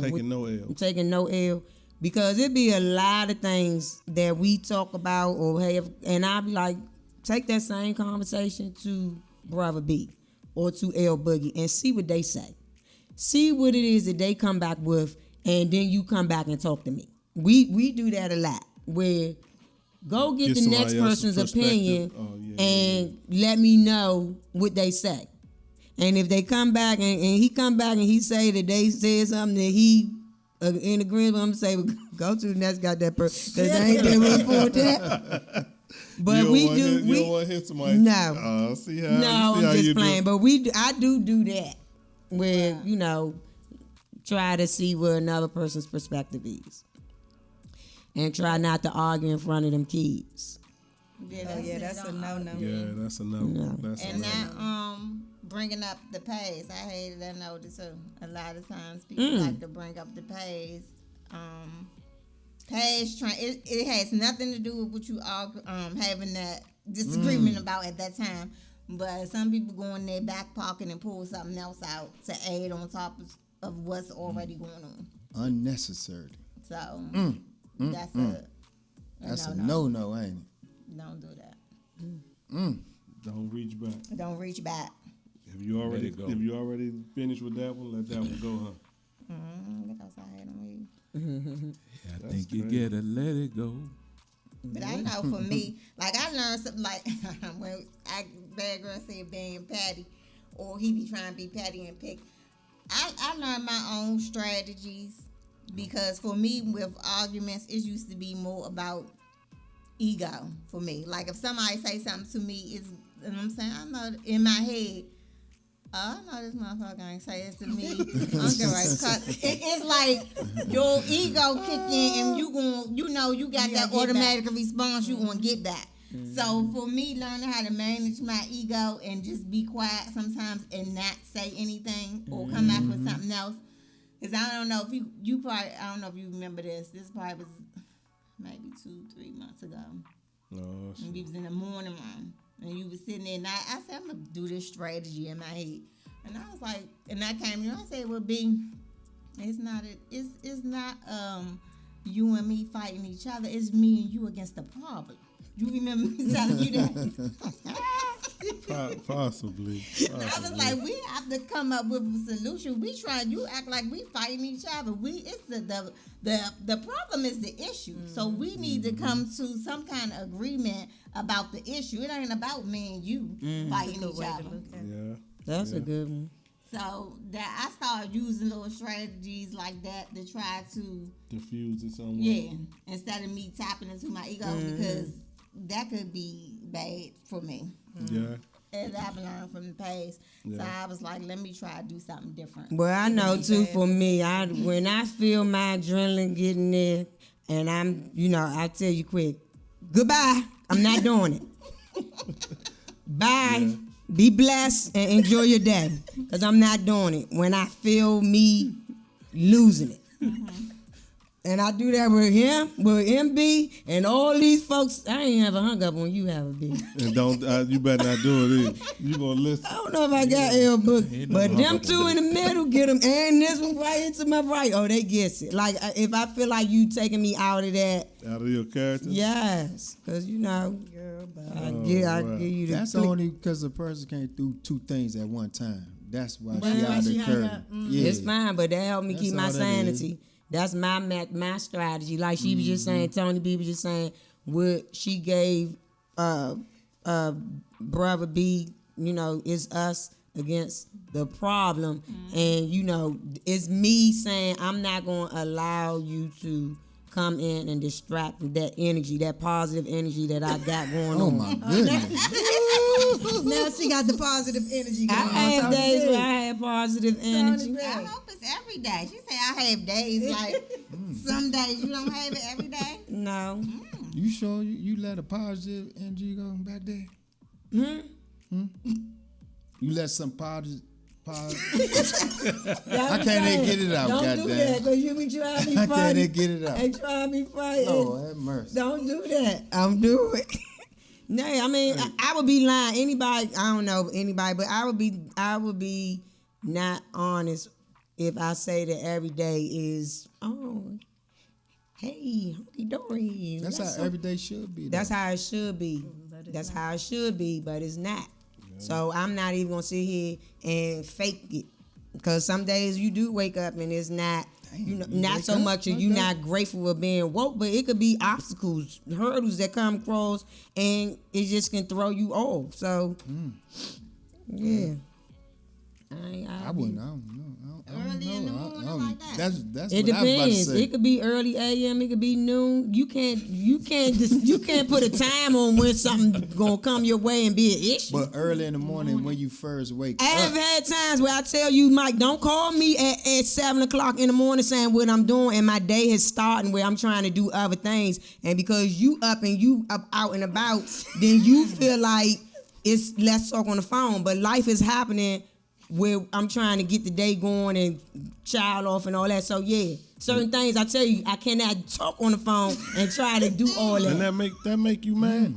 Taking no L. taking no L, because it be a lot of things that we talk about or have, and I be like, take that same conversation to Brother B or to L Boogie and see what they say. See what it is that they come back with, and then you come back and talk to me. We do that a lot, where go get the somebody next else's person's opinion perspective. and let me know what they say. And if they come back and he come back and he say that they said something that he in agreement with, I'm say, well, go to the next goddamn person, because they ain't there with for that. But you don't want to hit somebody. No. See how? No, see how I'm you just playing. do. But I do that, where try to see what another person's perspective is, and try not to argue in front of them kids. Yeah, That's a no-no. Yeah, that's a no. No. That's a And no. now, bringing up the past, I hated that notice too. A lot of times people like to bring up the past. Past it has nothing to do with what you all having that disagreement about at that time. But some people go in their back pocket and pull something else out to add on top of what's already going on. Unnecessary. So that's That's a no, ain't it? Don't do that. Don't reach back. Don't reach back. If you already finished with that one, let that one go, huh? Look outside and read. I think you gotta let it go. But I know for me, like I learned something like when bad girl said being petty, or he be trying to be petty and pick. I learned my own strategies because for me with arguments, it used to be more about ego for me. Like if somebody say something to me, you know what I'm saying? I know in my head, I know this motherfucker ain't say it to me. I'm getting ready to cut. It's like your ego kick in and you got that automatic response you gonna get back. So for me, learning how to manage my ego and just be quiet sometimes and not say anything or come back with something else. Because I don't know if you probably, I don't know if you remember this. This probably was maybe 2-3 months ago. Oh, And we was in the morning room. And you was sitting there, and I said, I'm going to do this strategy in my head. And I was like, and I came to you, I said, well, B, it's not you and me fighting each other. It's me and you against the problem. You remember me telling you that? possibly. I was like, we have to come up with a solution. You act like we fighting each other. It's the problem is the issue. So we need to come to some kind of agreement about the issue. It ain't about me and you fighting each other. Yeah. That's a good one. So that I started using little strategies like that to try to diffuse it somewhere. Yeah, instead of me tapping into my ego because that could be bad for me. Yeah. As I've learned from the past. Yeah. So I was like, let me try to do something different. Well, I know too. For me, when I feel my adrenaline getting there, and I tell you quick, goodbye. I'm not doing it. Bye. Yeah. Be blessed and enjoy your day, because I'm not doing it when I feel me losing it. And I do that with him, with MB, and all these folks. I ain't ever hung up on you, have a B. And you better not do it either. You gonna listen. I don't know if I got L book, but them two in the middle get them, and this one right into my right. Oh, they gets it. Like if I feel like you taking me out of that, out of your character. Yes, because I give you the. That's click. only because the person can't do two things at one time. That's why she out of the curtain. Yeah. It's fine, but that helped me keep my sanity. That's my strategy. Like she was just saying, Tony B was just saying what she gave Brother B, is us against the problem. And, it's me saying I'm not going to allow you to come in and distract that energy, that positive energy that I got going on. Oh, my goodness. Now she got the positive energy going on. I have days where I have positive energy. I hope it's every day. She said I have days like some days you don't have it every day. No. You sure you let a positive energy go back there? You let some positive. I can't even get it out. Don't do that, because you be trying to be funny. I can't even get it out. And trying to be funny. Lord have mercy. Don't do that. I'm doing it. No, I mean, I would be lying. Anybody, I don't know anybody, but I would be not honest if I say that every day is, hey, hunky dory. That's how every day should be. That's how it should be. That's how it should be, but it's not. Yeah. So I'm not even gonna sit here and fake it, because some days you do wake up and it's not. Not so much you not grateful for being woke, but it could be obstacles, hurdles that come across, and it just can throw you off. So, yeah. I wouldn't. I don't know. Early in the morning like that. That's it what depends. I was about to say. It could be early a.m. It could be noon. You can't put a time on when something gonna come your way and be an issue. But early in the morning when you first wake up. I've had times where I tell you, Mike, don't call me at 7:00 in the morning saying what I'm doing, and my day is starting where I'm trying to do other things, and because you up and you up out and about, then you feel like let's talk on the phone. But life is happening where I'm trying to get the day going and child off and all that. So yeah, certain things I tell you I cannot talk on the phone and try to do all that. And that make you mad?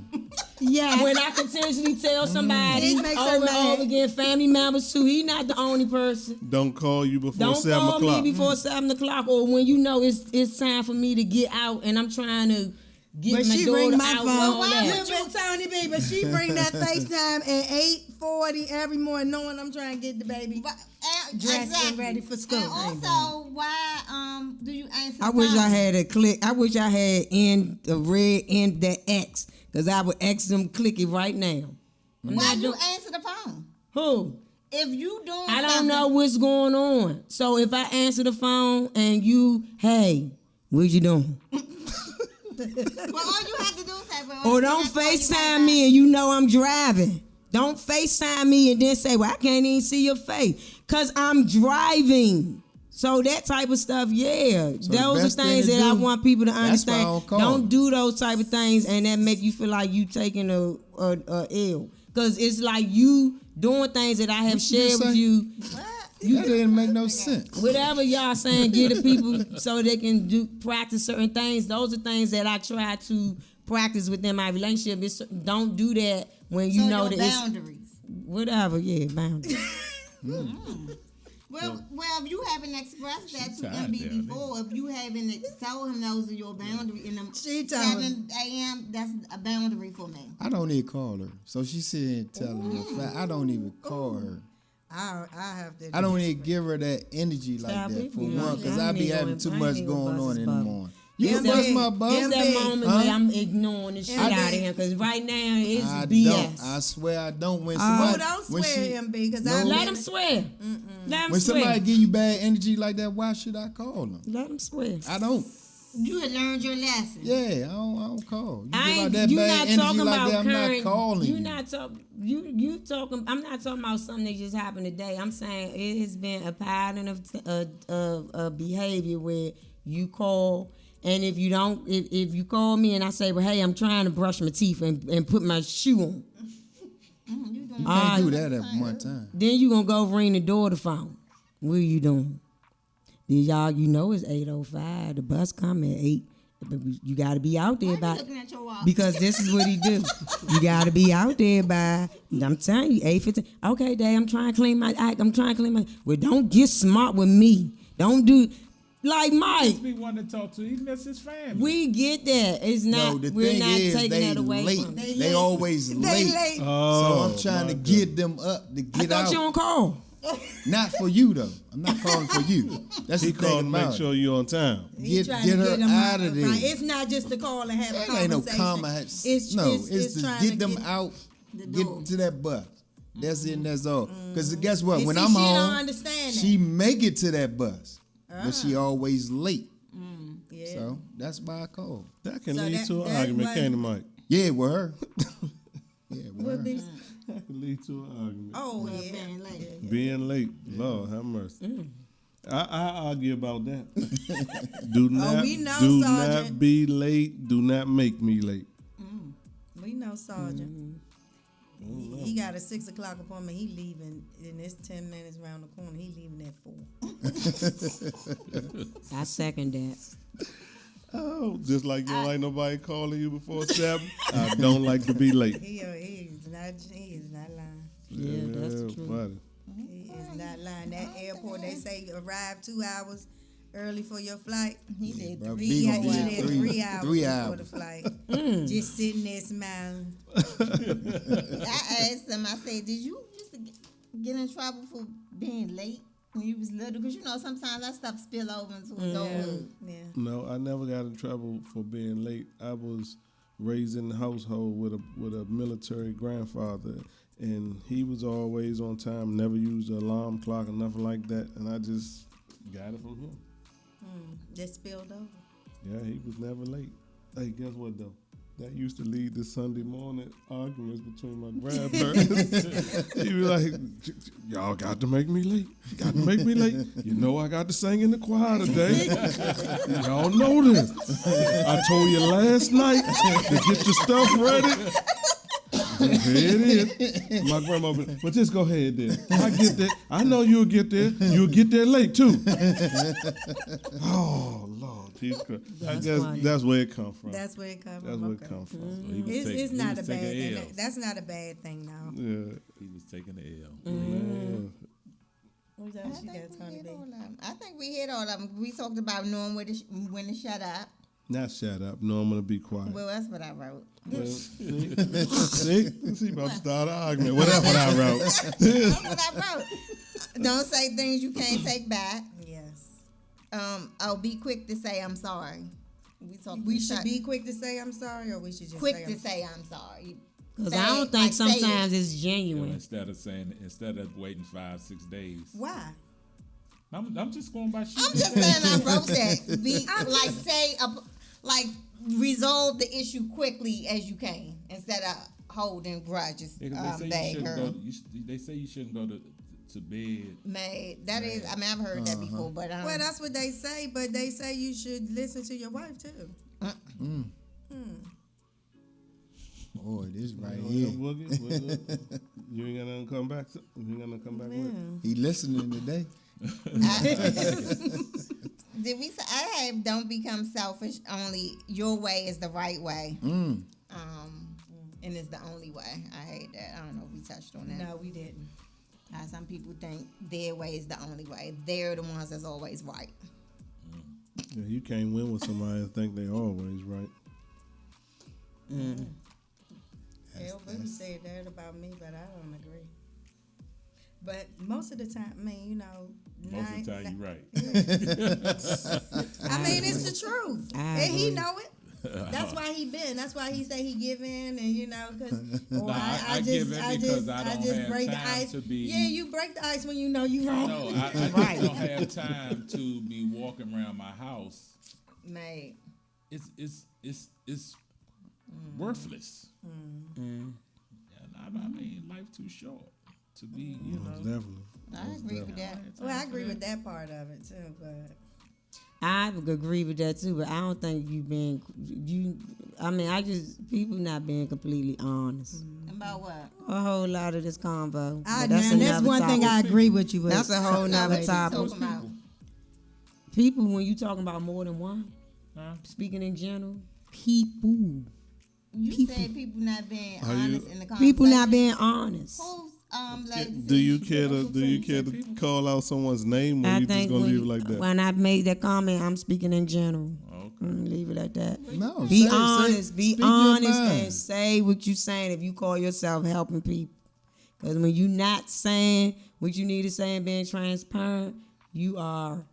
Yeah, when I continuously tell somebody It makes her over and mad. over again, family members too, he not the only person. Don't call you before Don't 7 call o'clock. me before 7 o'clock, or when you know it's time for me to get out and I'm trying to get But my she daughter bring my out phone. and all that. You been Tony B, but she bring that FaceTime at 8:40 every morning, knowing I'm trying to get the baby But, dressed and ready for school. And also, why do you answer? I the wish phone? I had a click. I wish I had in the red in that X, because I would X them click it right now. I'm Why not you doing answer the phone? who. If you doing, I don't something- know what's going on. So if I answer the phone and you, hey, what you doing? Well, all you have to do is say, well, Or don't FaceTime me and you know I'm driving. Don't FaceTime me and then say, well, I can't even see your face. Because I'm driving. So that type of stuff, yeah. So the those are best thing things to that I do, want people to that's why I understand. don't call. Don't do those type of things and that make you feel like you taking a L. Because it's like you doing things that I have What you shared just with say? you. That didn't make no sense. Whatever y'all saying, give the people so they can practice certain things. Those are things that I try to practice within my relationship. Don't do that when you so know your that it's boundaries. whatever. Yeah, boundaries. Well, if you haven't expressed that to tired MB down before, if you haven't told him those are your boundaries in them She told him. 7 a.m., that's a boundary for me. I don't even call her. So she said, telling the fact, I don't even call her. I have to. I don't even give her that energy like Stop that it. for You know, one, because I I be ain't having gonna- too I much ain't gonna going bust on his in the bubble. morning. You can MB, bust my bubble. It's that moment Huh? where I'm ignoring the shit MB. out of him. Because right now it's I BS. don't. I swear I don't. When Oh, somebody, don't when swear she- MB, because No. I Let him swear. Let him when swear. somebody give you bad energy like that, why should I call them? Let him swear. I don't. You had learned your lesson. Yeah, I don't call. You I give out ain't. that You bad not energy talking like about that, I'm current. not calling you. You not talking. You talking. I'm not talking about something that just happened today. I'm saying it has been a pattern of behavior where you call, and if you don't, if you call me and I say, well, hey, I'm trying to brush my teeth and put my shoe on, You can't do that at one time. then you gonna go ring the door to phone. What are you doing? Then y'all, you know it's 8:05. The bus come at 8. But you got to be out there Why by. you looking at your watch? Because this is what he do. You gotta be out there by. I'm telling you, 8:15. Okay, Dad, I'm trying to clean my act. I'm trying to clean my. Well, don't get smart with me. Don't do like Mike. Just be one to talk to. He miss his family. We get that. It's No, not. the We're thing not is, taking they that away late. from. Them. They always late. late. So Oh, I'm trying my to get them up to I get thought out. you don't call. Not for you though. I'm not calling for you. That's He the thing called to make about sure you're on time. He Get trying to her them out of there. Right. It's not just to call and have a That conversation. ain't no comma. It's to trying get to them get out, the get door. to that bus. That's it and that's all. Because guess what? And When see, I'm she don't home, understand that. she make it to that bus. But she always late. Yeah. So that's why I call. That can So lead that- to an that argument, was- can't it, Mike? Yeah, with her. Yeah, with her. That can lead to an argument. Oh Well, yeah. being late. Being late, Lord have mercy. I argue about that. Do not, we know, do Sergeant. not be late. Do not make me late. We know Sergeant. He got a 6 o'clock appointment. He leaving, and it's 10 minutes around the corner. He leaving at 4. I second that. Oh, just like you don't like nobody calling you before 7. I don't like to be late. He is not lying. Yeah, that's true. buddy. He is not lying. That airport, they say arrive 2 hours early for your flight. He did Bro, He gonna had be to there be there 3 hours three before hours. the flight. Just sitting there smiling. I asked him, I said, did you used to get in trouble for being late when you was little? Because, you know, sometimes that stuff spill over into adulthood. Yeah. No, I never got in trouble for being late. I was raised in the household with a military grandfather, and he was always on time, never used an alarm clock or nothing like that, and I just got it from him. That spilled over. Yeah, he was never late. Hey, guess what though? That used to lead to Sunday morning arguments between my grandparents. He was like, y'all got to make me late. Got to make me late. You know I got to sing in the choir today. Y'all know this. I told you last night to get your stuff ready. it is. My grandma, but just go ahead there. I get there. I know you'll get there. You'll get there late too. Oh Lord, Jesus Christ. I guess that's where it come from. That's where it comes That's from. where Okay. it come from. So he was It's, taking- it's he not was a bad taking thing. L's. That's not a bad thing, now. Yeah. He was taking the L. Man. What I else you think, got, we Tony hit B? all of 'em. I think we hit all of them. We talked about knowing when to shut up. Not shut up. No, I'm gonna be quiet. Well, that's what I wrote. Well, see, about to start an argument. What else what I wrote? That's what I wrote. Don't say things you can't take back. Yes. Be quick to say I'm sorry. We should be quick to say I'm sorry, or we should just quick say to I'm say I'm sorry. Because Say I it, don't think like, say it. sometimes it's You know, genuine. instead of waiting 5-6 days. Why? I'm just going by shit. I'm just saying I wrote that. Be like say like resolve the issue quickly as you can instead of holding grudges. Yeah, 'cause they say you Bad shouldn't girl. go. They say you shouldn't go to bed. Mate, that is. I mean, I've heard that before, but Well, that's what they say, but they say you should listen to your wife too. Boy, this right Oh, here. yeah, Boogie, you ain't gonna come back. You ain't gonna come back with. He listening today. Did we say I have don't become selfish, only your way is the right way. And it's the only way. I hate that. I don't know if we touched on that. No, we didn't. How some people think their way is the only way. They're the ones that's always right. Yeah, you can't win with somebody that think they always right. Everybody said that about me, but I don't agree. But most of the time, I mean, you know, Most of the time, you're right. I mean, it's the truth, I and he agree. know it. That's why he been. That's why he say he give in, and you know, because Nah, I give in because I don't have break the time ice. to be- Yeah, you break the ice when you know you wrong. No, I just don't have time to be walking around my house. Mate. It's worthless. And I mean, life too short to be, you know. Definitely. I agree with that. Well, I agree with that part of it too, but I would agree with that too, but I don't think I mean, people not being completely honest. About what? A whole lot of this convo. but that's another one thing I topic. agree with you with. That's a whole nother What you topic. talking about? People, when you talking about more than one, speaking in general, people You said people not being Are you- honest in the conversation. people not being honest. Who's like? Do you care to call out someone's name, or I you just think gonna when, leave it like that? when I made that comment, I'm speaking in general. Okay. Leave it at that. No, Be say- honest. Be speak your honest mind. and say what you saying if you call yourself helping people. Because when you not saying what you need to say and being transparent, you are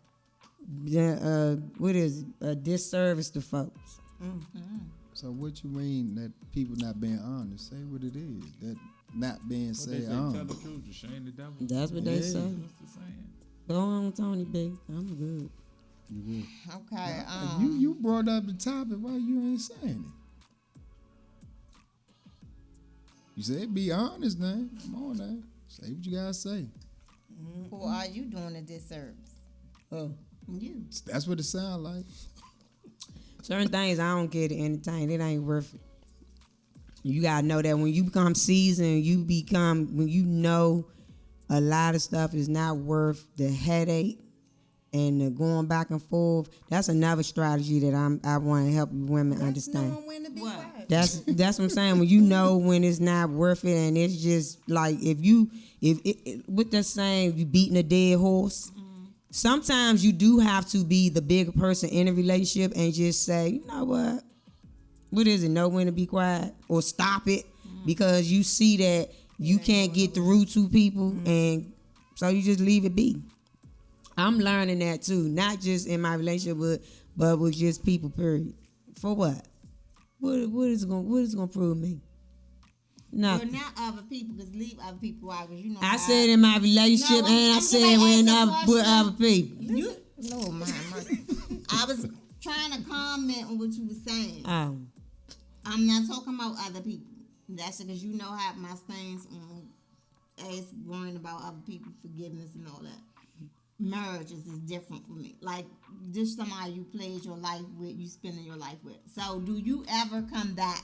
a disservice to folks. So what you mean that people not being honest? Say what it is. That not being What they said say, tell the honest. truth, to shame the devil. That's what they Yeah. say. What's the saying? Go on, Tony B. I'm good. Okay. You brought up the topic. Why you ain't saying it? You said be honest now. Come on now. Say what you gotta say. Who are you doing a disservice? Oh. You. That's what it sound like. Certain things I don't care to entertain. It ain't worth it. You gotta know that when you become seasoned, when you know a lot of stuff is not worth the headache and the going back and forth. That's another strategy that I want to help women understand. knowing when to be quiet. That's what I'm saying. When you know when it's not worth it, and it's just like if with that saying, you beating a dead horse. Sometimes you do have to be the bigger person in a relationship and just say, you know what is it? Know when to be quiet or stop it because you see that you can't get through to people, and so you just leave it be. I'm learning that too, not just in my relationship, but with just people. Period. For what? What is it gonna prove me? Nothing. Well, not other people, because leave other people out, because you know. I said in my relationship, No, and I I'm said gonna with ask a with question. other people. You, Lord, my. I was trying to comment on what you were saying. Oh, I'm not talking about other people. That's because you know how my stance on as worrying about other people, forgiveness and all that. Marriages is different for me. Like, this somebody you played your life with, you spending your life with. So, do you ever come back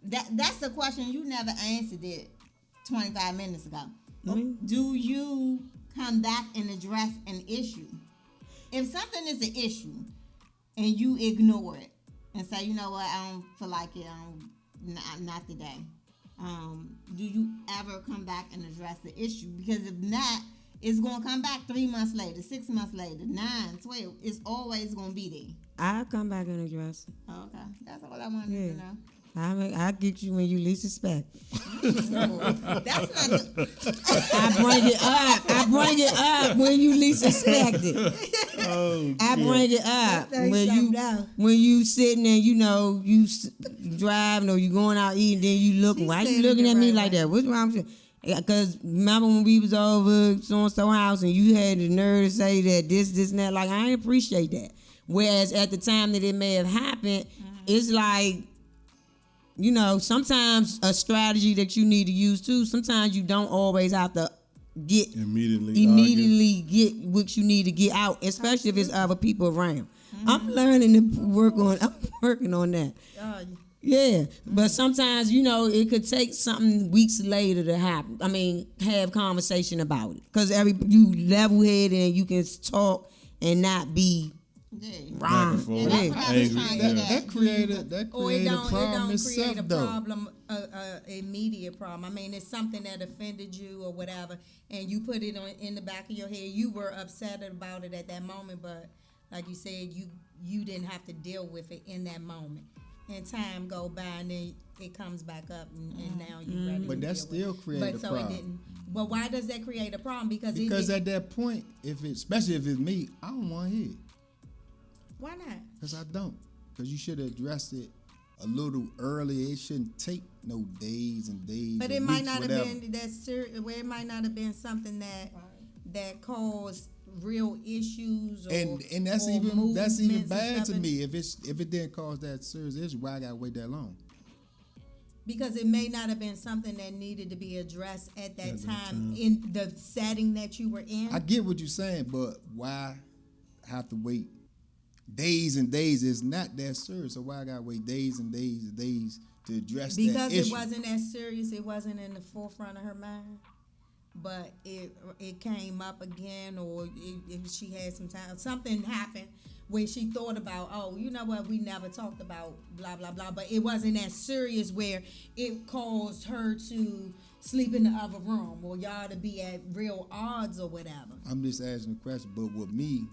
that's the question you never answered it 25 minutes ago. Mm-hmm. Do you come back and address an issue? If something is an issue and you ignore it and say, you know what, I don't feel like it, not today. Do you ever come back and address the issue? Because if not, it's going to come back 3 months later, 6 months later, 9, 12. It's always going to be there. I'll come back and address it. Okay, that's all I wanted to know. I'll get you when you least expect. That's not the, I bring it up when you least expect it. Oh, I bring it up That when you sitting and you driving or you going out eating, then you looking. Why you looking at me like that? What's wrong with you? Because remember when we was over so-and-so house and you had the nerve to say that this and that, like I ain't appreciate that. Whereas at the time that it may have happened, it's like, sometimes a strategy that you need to use too. Sometimes you don't always have to get immediately get what you need to get out, especially if it's other people around. I'm learning to I'm working on that. Yeah, but sometimes, it could take something weeks later to happen. I mean, have conversation about it. Because you level-headed and you can talk and not be wrong. That created a problem itself, though. Immediate problem. I mean, it's something that offended you or whatever, and you put it in the back of your head. You were upset about it at that moment, but like you said, you didn't have to deal with it in that moment. And time go by, and then it comes back up, and now you're ready. But that still created a problem. It didn't. But why does that create a problem? Because at that point, especially if it's me, I don't want to hear it. Why not? Because I don't. Because you should have addressed it a little earlier. It shouldn't take no days and days. But or it might weeks, not whatever. have been that serious. Where it might not have been something that caused real issues. And that's even bad to me. If it didn't cause that serious issue, why I gotta wait that long? Because it may not have been something that needed to be addressed at that time in the setting that you were in. I get what you're saying, but why have to wait days and days? It's not that serious, so why I gotta wait days and days and days to address that issue? Because it wasn't that serious. It wasn't in the forefront of her mind. But it came up again, or if she had some time, something happened where she thought about, oh, you know what, we never talked about blah, blah, blah. But it wasn't as serious where it caused her to sleep in the other room or y'all to be at real odds or whatever. I'm just asking a question, but with me,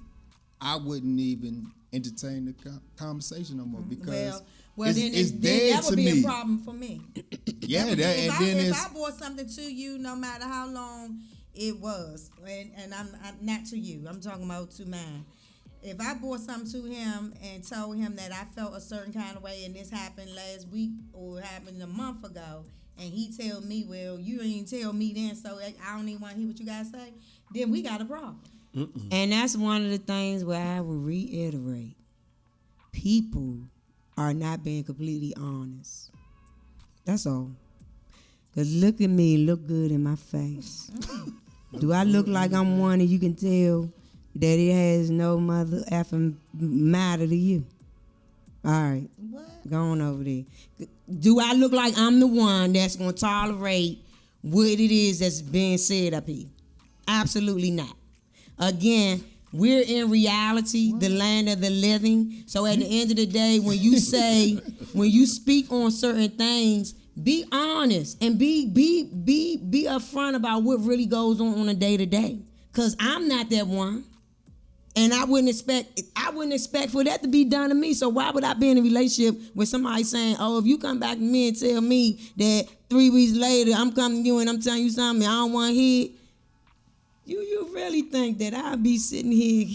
I wouldn't even entertain the conversation no more because it's dead that would to be me. a problem for me. If I brought something to you, no matter how long it was, and I'm not to you, I'm talking about to mine. If I brought something to him and told him that I felt a certain kind of way and this happened last week or happened a month ago, and he tell me, well, you ain't tell me then, so I don't even want to hear what you guys say, then we got a problem. And that's one of the things where I will reiterate. People are not being completely honest. That's all. Because look at me, look good in my face. Do I look like I'm one and you can tell that it has no mother effing matter to you? All right. what? Go on over there. Do I look like I'm the one that's going to tolerate what it is that's being said up here? Absolutely not. Again, we're in reality, the land of the living. So at the end of the day, when you speak on certain things, be honest and be upfront about what really goes on a day to day. Cause I'm not that one, and I wouldn't expect for that to be done to me. So why would I be in a relationship with somebody saying, "Oh, if you come back to me and tell me that 3 weeks later I'm coming to you and I'm telling you something I don't want to hear"? You really think that I'll be sitting here?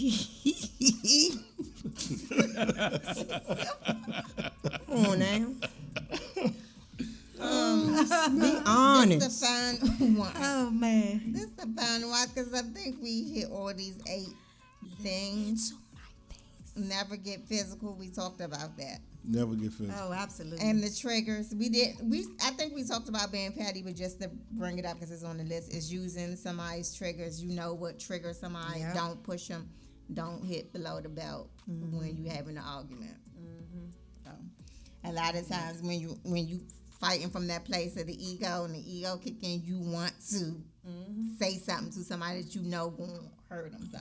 Come on now. Be honest. This the final one. Oh man, This is the final one because I think we hit all these 8 things. Never get physical. We talked about that. Never get physical. oh absolutely. And the triggers, I think we talked about being petty, but just to bring it up because it's on the list, is using somebody's triggers. You know what triggers somebody. Yeah. Don't push them. Don't hit below the belt when you having an argument. So, a lot of times when you fighting from that place of the ego, and the ego kick in, you want to say something to somebody that you know gonna hurt them. So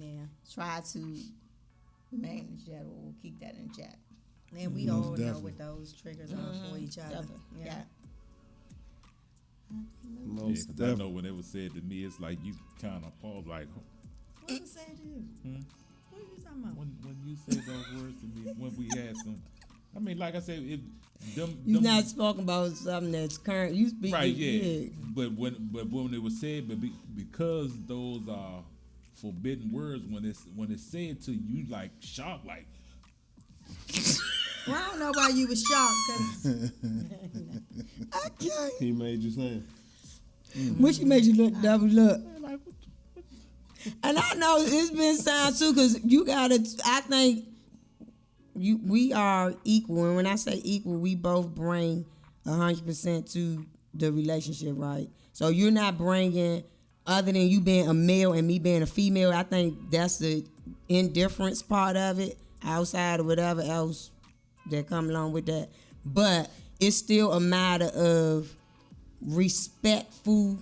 Yeah. try to manage that or keep that in check. And we Most all know definitely. what those triggers are for each other. Definitely. Yeah. Most Yeah, 'cause I definitely. know when it was said to me, it's like you kind of pause, like What was said to you? What are you talking about? when you said those words to me, when we had some. I mean, like I said, if them, You them not talking about something that's current. You speak right, yeah. But when it was said, because those are forbidden words, when it's said to you, like shocked, like. Well, I don't know why you was shocked. 'Cause Okay. He made you say it. When she made you look double up. And I know it's been signed too, because you gotta. I think we are equal, and when I say equal, we both bring 100% to the relationship, right? So you're not bringing, other than you being a male and me being a female. I think that's the indifference part of it, outside of whatever else that come along with that. But it's still a matter of respectful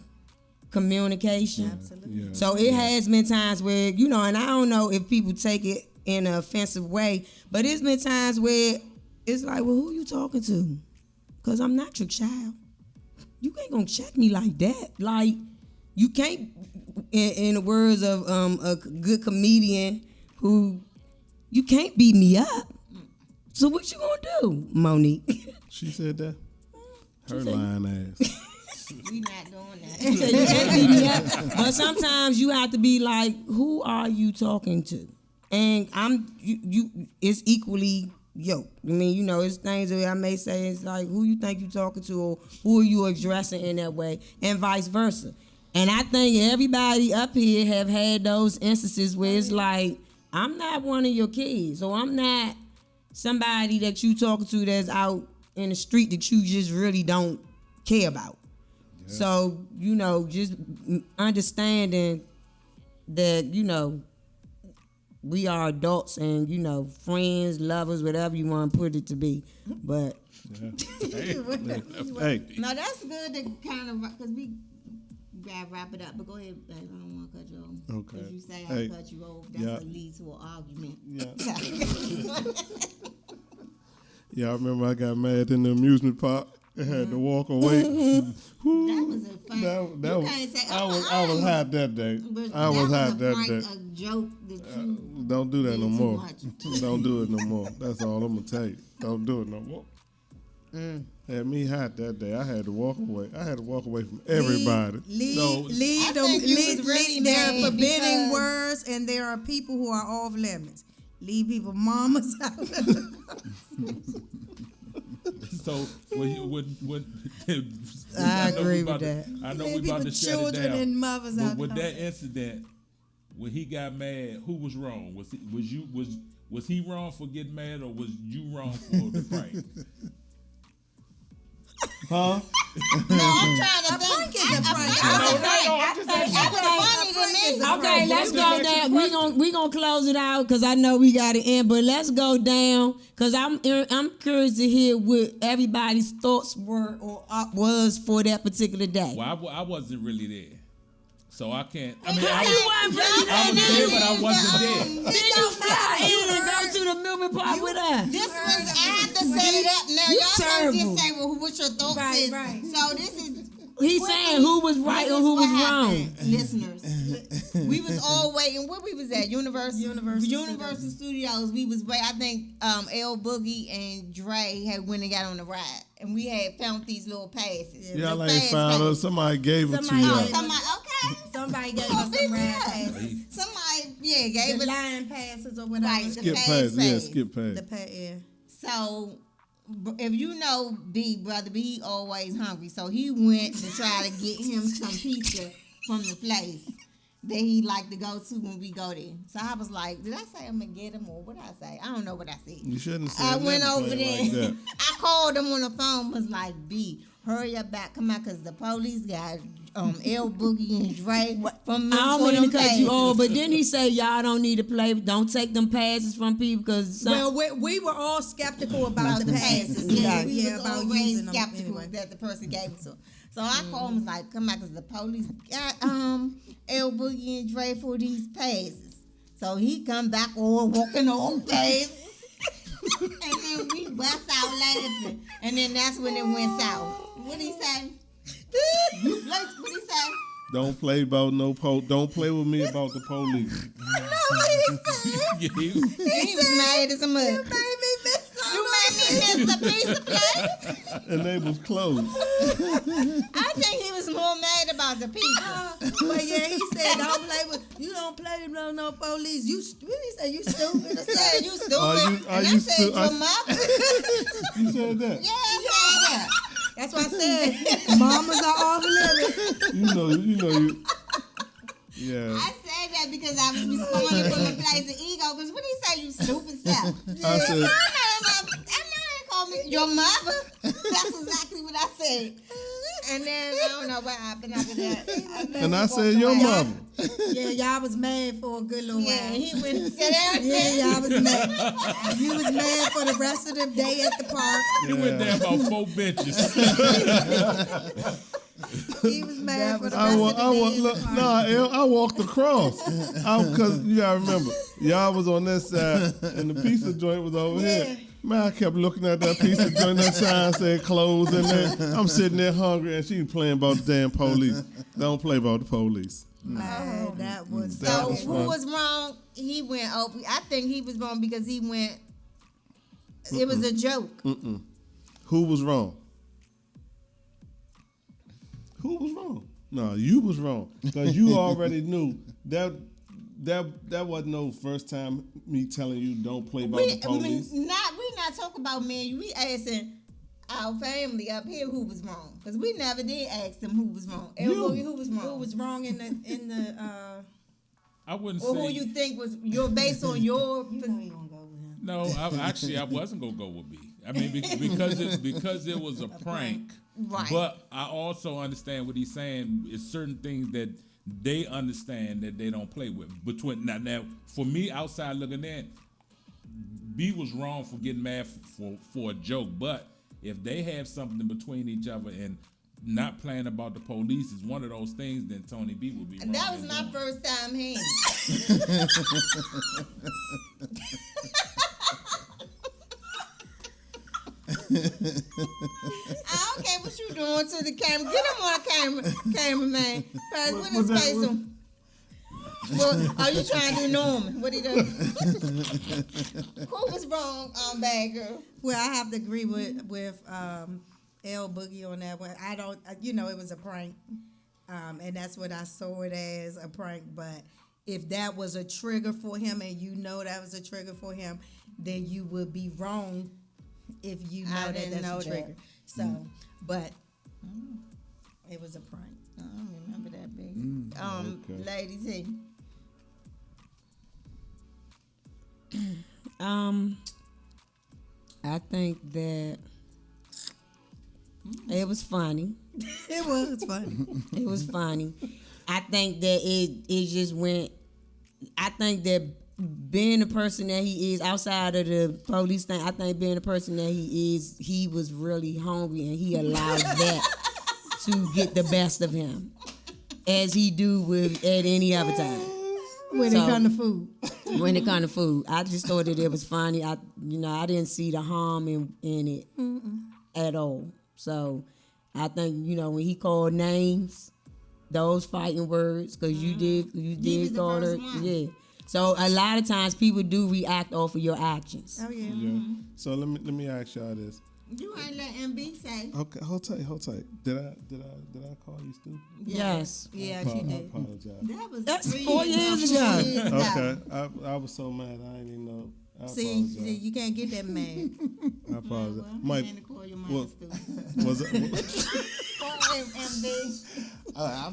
communication. absolutely. Yeah. So it has been times where, and I don't know if people take it in an offensive way, but it's been times where it's like, well, who you talking to? Because I'm not your child. You ain't gonna check me like that. Like, you can't, in the words of a good comedian who, you can't beat me up. So what you gonna do, Monique? She said that. Her lying ass. We not doing that. You can't beat me up. But sometimes you have to be like, who are you talking to? And it's equally yoked. I mean, it's things that I may say, it's like, who you think you talking to, or who are you addressing in that way, and vice versa. And I think everybody up here have had those instances where it's like, I'm not one of your kids, or I'm not somebody that you talking to that's out in the street that you just really don't care about. Yeah. So, just understanding that, we are adults and, friends, lovers, whatever you want to put it to be. But Hey, No, that's good to kind of, because we gotta wrap it up. But go ahead, babe. I don't want to cut you off. Okay. Because you say Hey. I cut you off. That's Yeah. a lead to an argument. yeah. Yeah, I remember I got mad in the amusement park. I had to walk away. That was a fun. That you was, can't say, I was hot that day. But I was hot a that prank, day. a joke that you Don't do that did no too more. much. Don't do it no more. That's all I'm gonna tell you. Don't do it no more. Had me hot that day. I had to walk away. I had to walk away from everybody. Lead I them. think you Lead, was really there are mad forbidden because- words, and there are people who are off limits. Leave people mamas out. So when I know agree we about with to- that. I know Leave we about people to shut it children down. and mothers But out. with the that house. incident, when he got mad, who was wrong? Was he wrong for getting mad, or was you wrong for the prank? Huh? No, I'm trying to think. prank is a prank. That was funny to me. Okay, let's go down. We gonna close it out because I know we got to end. But let's go down because I'm curious to hear what everybody's thoughts were or was for that particular day. Well, I wasn't really there, so I can't. I mean, How you weren't really I was there, but I wasn't there. Then you fly in and go to the movement park with us. This was, I had to set it up. Now, You y'all can't terrible. just say, well, what your thoughts Right, is. right. So this is. He's saying who was right This or is who what was wrong. happened, listeners. We was all waiting. Where we was at? Universal Studios. We was waiting. I think L Boogie and Dre had went and got on the ride, and we had found these little passes. Y'all the ain't fast found passes. us. Somebody gave them to Somebody y'all. gave Somebody, okay. Somebody gave Oh, us some be ride real. passes. Somebody, gave The us line passes or whatever. right. The Skip fast past. Yeah, pass. skip The past. yeah. So, if you know Brother B, he always hungry. So he went to try to get him some pizza from the place that he like to go to when we go there. So I was like, did I say I'm gonna get him or what did I say? I don't know what I said. You shouldn't have said I went nothing over there. like that. I called him on the phone. Was like, B, hurry up back, come out, cause the police got L Boogie and Dre from I don't mean to cut you passes. off, but didn't he say y'all don't need to play? Don't take them passes from people because Well, we were all skeptical about the passes. Yeah, we yeah, was about always using them. skeptical Anyway. that the person gave it to him. So I called him, was like, come back, because the police got L Boogie and Dre for these passes. So he come back all walking on passes. And then we bust out laughing. And then that's when it went south. What'd he say? What'd he say? Don't play about don't play with me about the police. Yeah, he was- He was mad as a mug. You made me miss a piece of plate. And they was close. I think he was more mad about the pizza. But yeah, he said, you don't play with no police. You, what he say, you stupid. I said, You stupid. Are And you I said, stu- your mother. You said that? Yeah, I said that. that's why I said, mamas are off limits. You. Yeah. I said that because I was responding from a place of ego. Because what did he say, you stupid self? I said, I'm not call me your mother. That's exactly what I said. And then I don't know what happened after that. and I said your mother. Yeah, y'all was mad for a good little Yeah, while. he went and said everything. Yeah, y'all was mad. You was mad for the rest of the day at the park. he went down about 4 benches. He was mad for the rest of the day at the park. I walked across. Because you gotta remember, y'all was on this side and the pizza joint was over here. Man, I kept looking at that pizza joint. That sign said closed in there. I'm sitting there hungry and she playing about the damn police. Don't play about the police. Man, that was So That was who fun. was wrong? He went over. I think he was wrong because he went. It was a joke. Who was wrong? Who was wrong? No, you was wrong because you already knew that wasn't no first time me telling you don't play about the police. We not talking about men. We asking our family up here who was wrong because we never did ask them who was wrong. Everybody who was wrong. who was wrong in the I wouldn't or say. who you think was your based on your. you know you gonna go with him. No, I wasn't gonna go with B. I mean, because it was a prank. Right. But I also understand what he's saying. It's certain things that they understand that they don't play with. Between now, for me, outside looking in, B was wrong for getting mad for a joke. But if they have something between each other and not playing about the police is one of those things, then Tony B would be wrong. And that was in my doing. first time hearing. I don't care what you doing to the camera. Get him on the cameraman. Put his face on. Well, are you trying to do Norman? What he do? Who was wrong, bad girl? Well, I have to agree with L Boogie on that one. I don't, it was a prank, and that's what I saw it as, a prank. But if that was a trigger for him, and that was a trigger for him, then you would be wrong if you know I that didn't that's know a trigger. that. So, but it was a prank. I don't remember that big. Okay. Ladies, hey. I think that it was funny. It was funny. It was funny. I think that it just went. I think that being the person that he is outside of the police thing, I think being the person that he is, he was really hungry and he allowed that to get the best of him, as he do with at any other time. When it come to food. When it comes to food, I just thought that it was funny. I didn't see the harm in it at all. So I think when he called names, those fighting words, because you did was the call her, first one. yeah. So a lot of times people do react off of your actions. Oh yeah. Yeah. So let me ask y'all this. You ain't let MB say. Okay, hold tight. Did I call you stupid? Yes. Yeah, I she did. apologize. That's 4 years ago. Okay, I was so mad. I didn't even know. I See, apologize. you can't get that mad. I apologize. Well, Mike, I'm to call your what- mama stupid. was it? Call him MB. I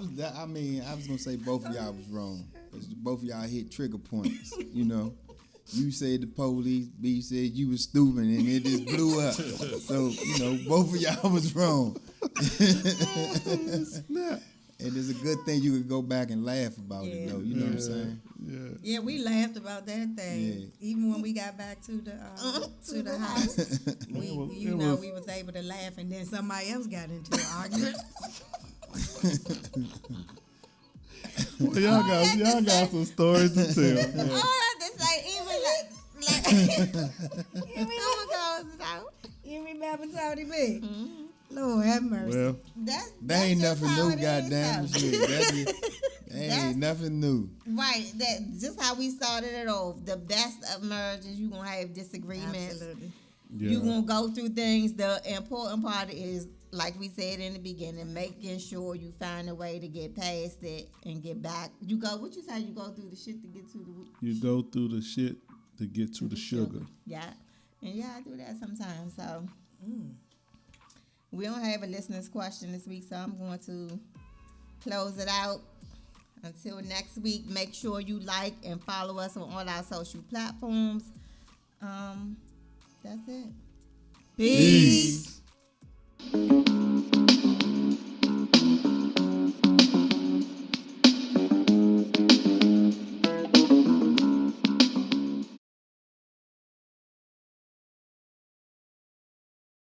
was gonna say both of y'all was wrong. 'Cause both of y'all hit trigger points. You said the police, B said you was stupid, and it just blew up. So both of y'all was wrong. And it's a good thing you could go back and laugh about it, though. You know what I'm saying? Yeah. Yeah, we laughed about that thing. Yeah. Even when we got back to the house, we was able to laugh, and then somebody else got into an argument. Well, y'all got some stories to tell. Man. Oh, that's like even You remember Tony B? Lord have mercy. Well, that ain't just nothing how new, it is, goddamn though. shit. Ain't nothing new. Right, that just how we started it off. The best of marriages, you gonna have disagreements. Absolutely. yeah. You gonna go through things. The important part is, like we said in the beginning, making sure you find a way to get past it and get back. You go. What you say? You go through the shit to get to the. You go through the shit to get to the sugar. Yeah, and I do that sometimes. So we don't have a listener's question this week, so I'm going to close it out. Until next week, make sure you like and follow us on all our social platforms. That's it. Peace.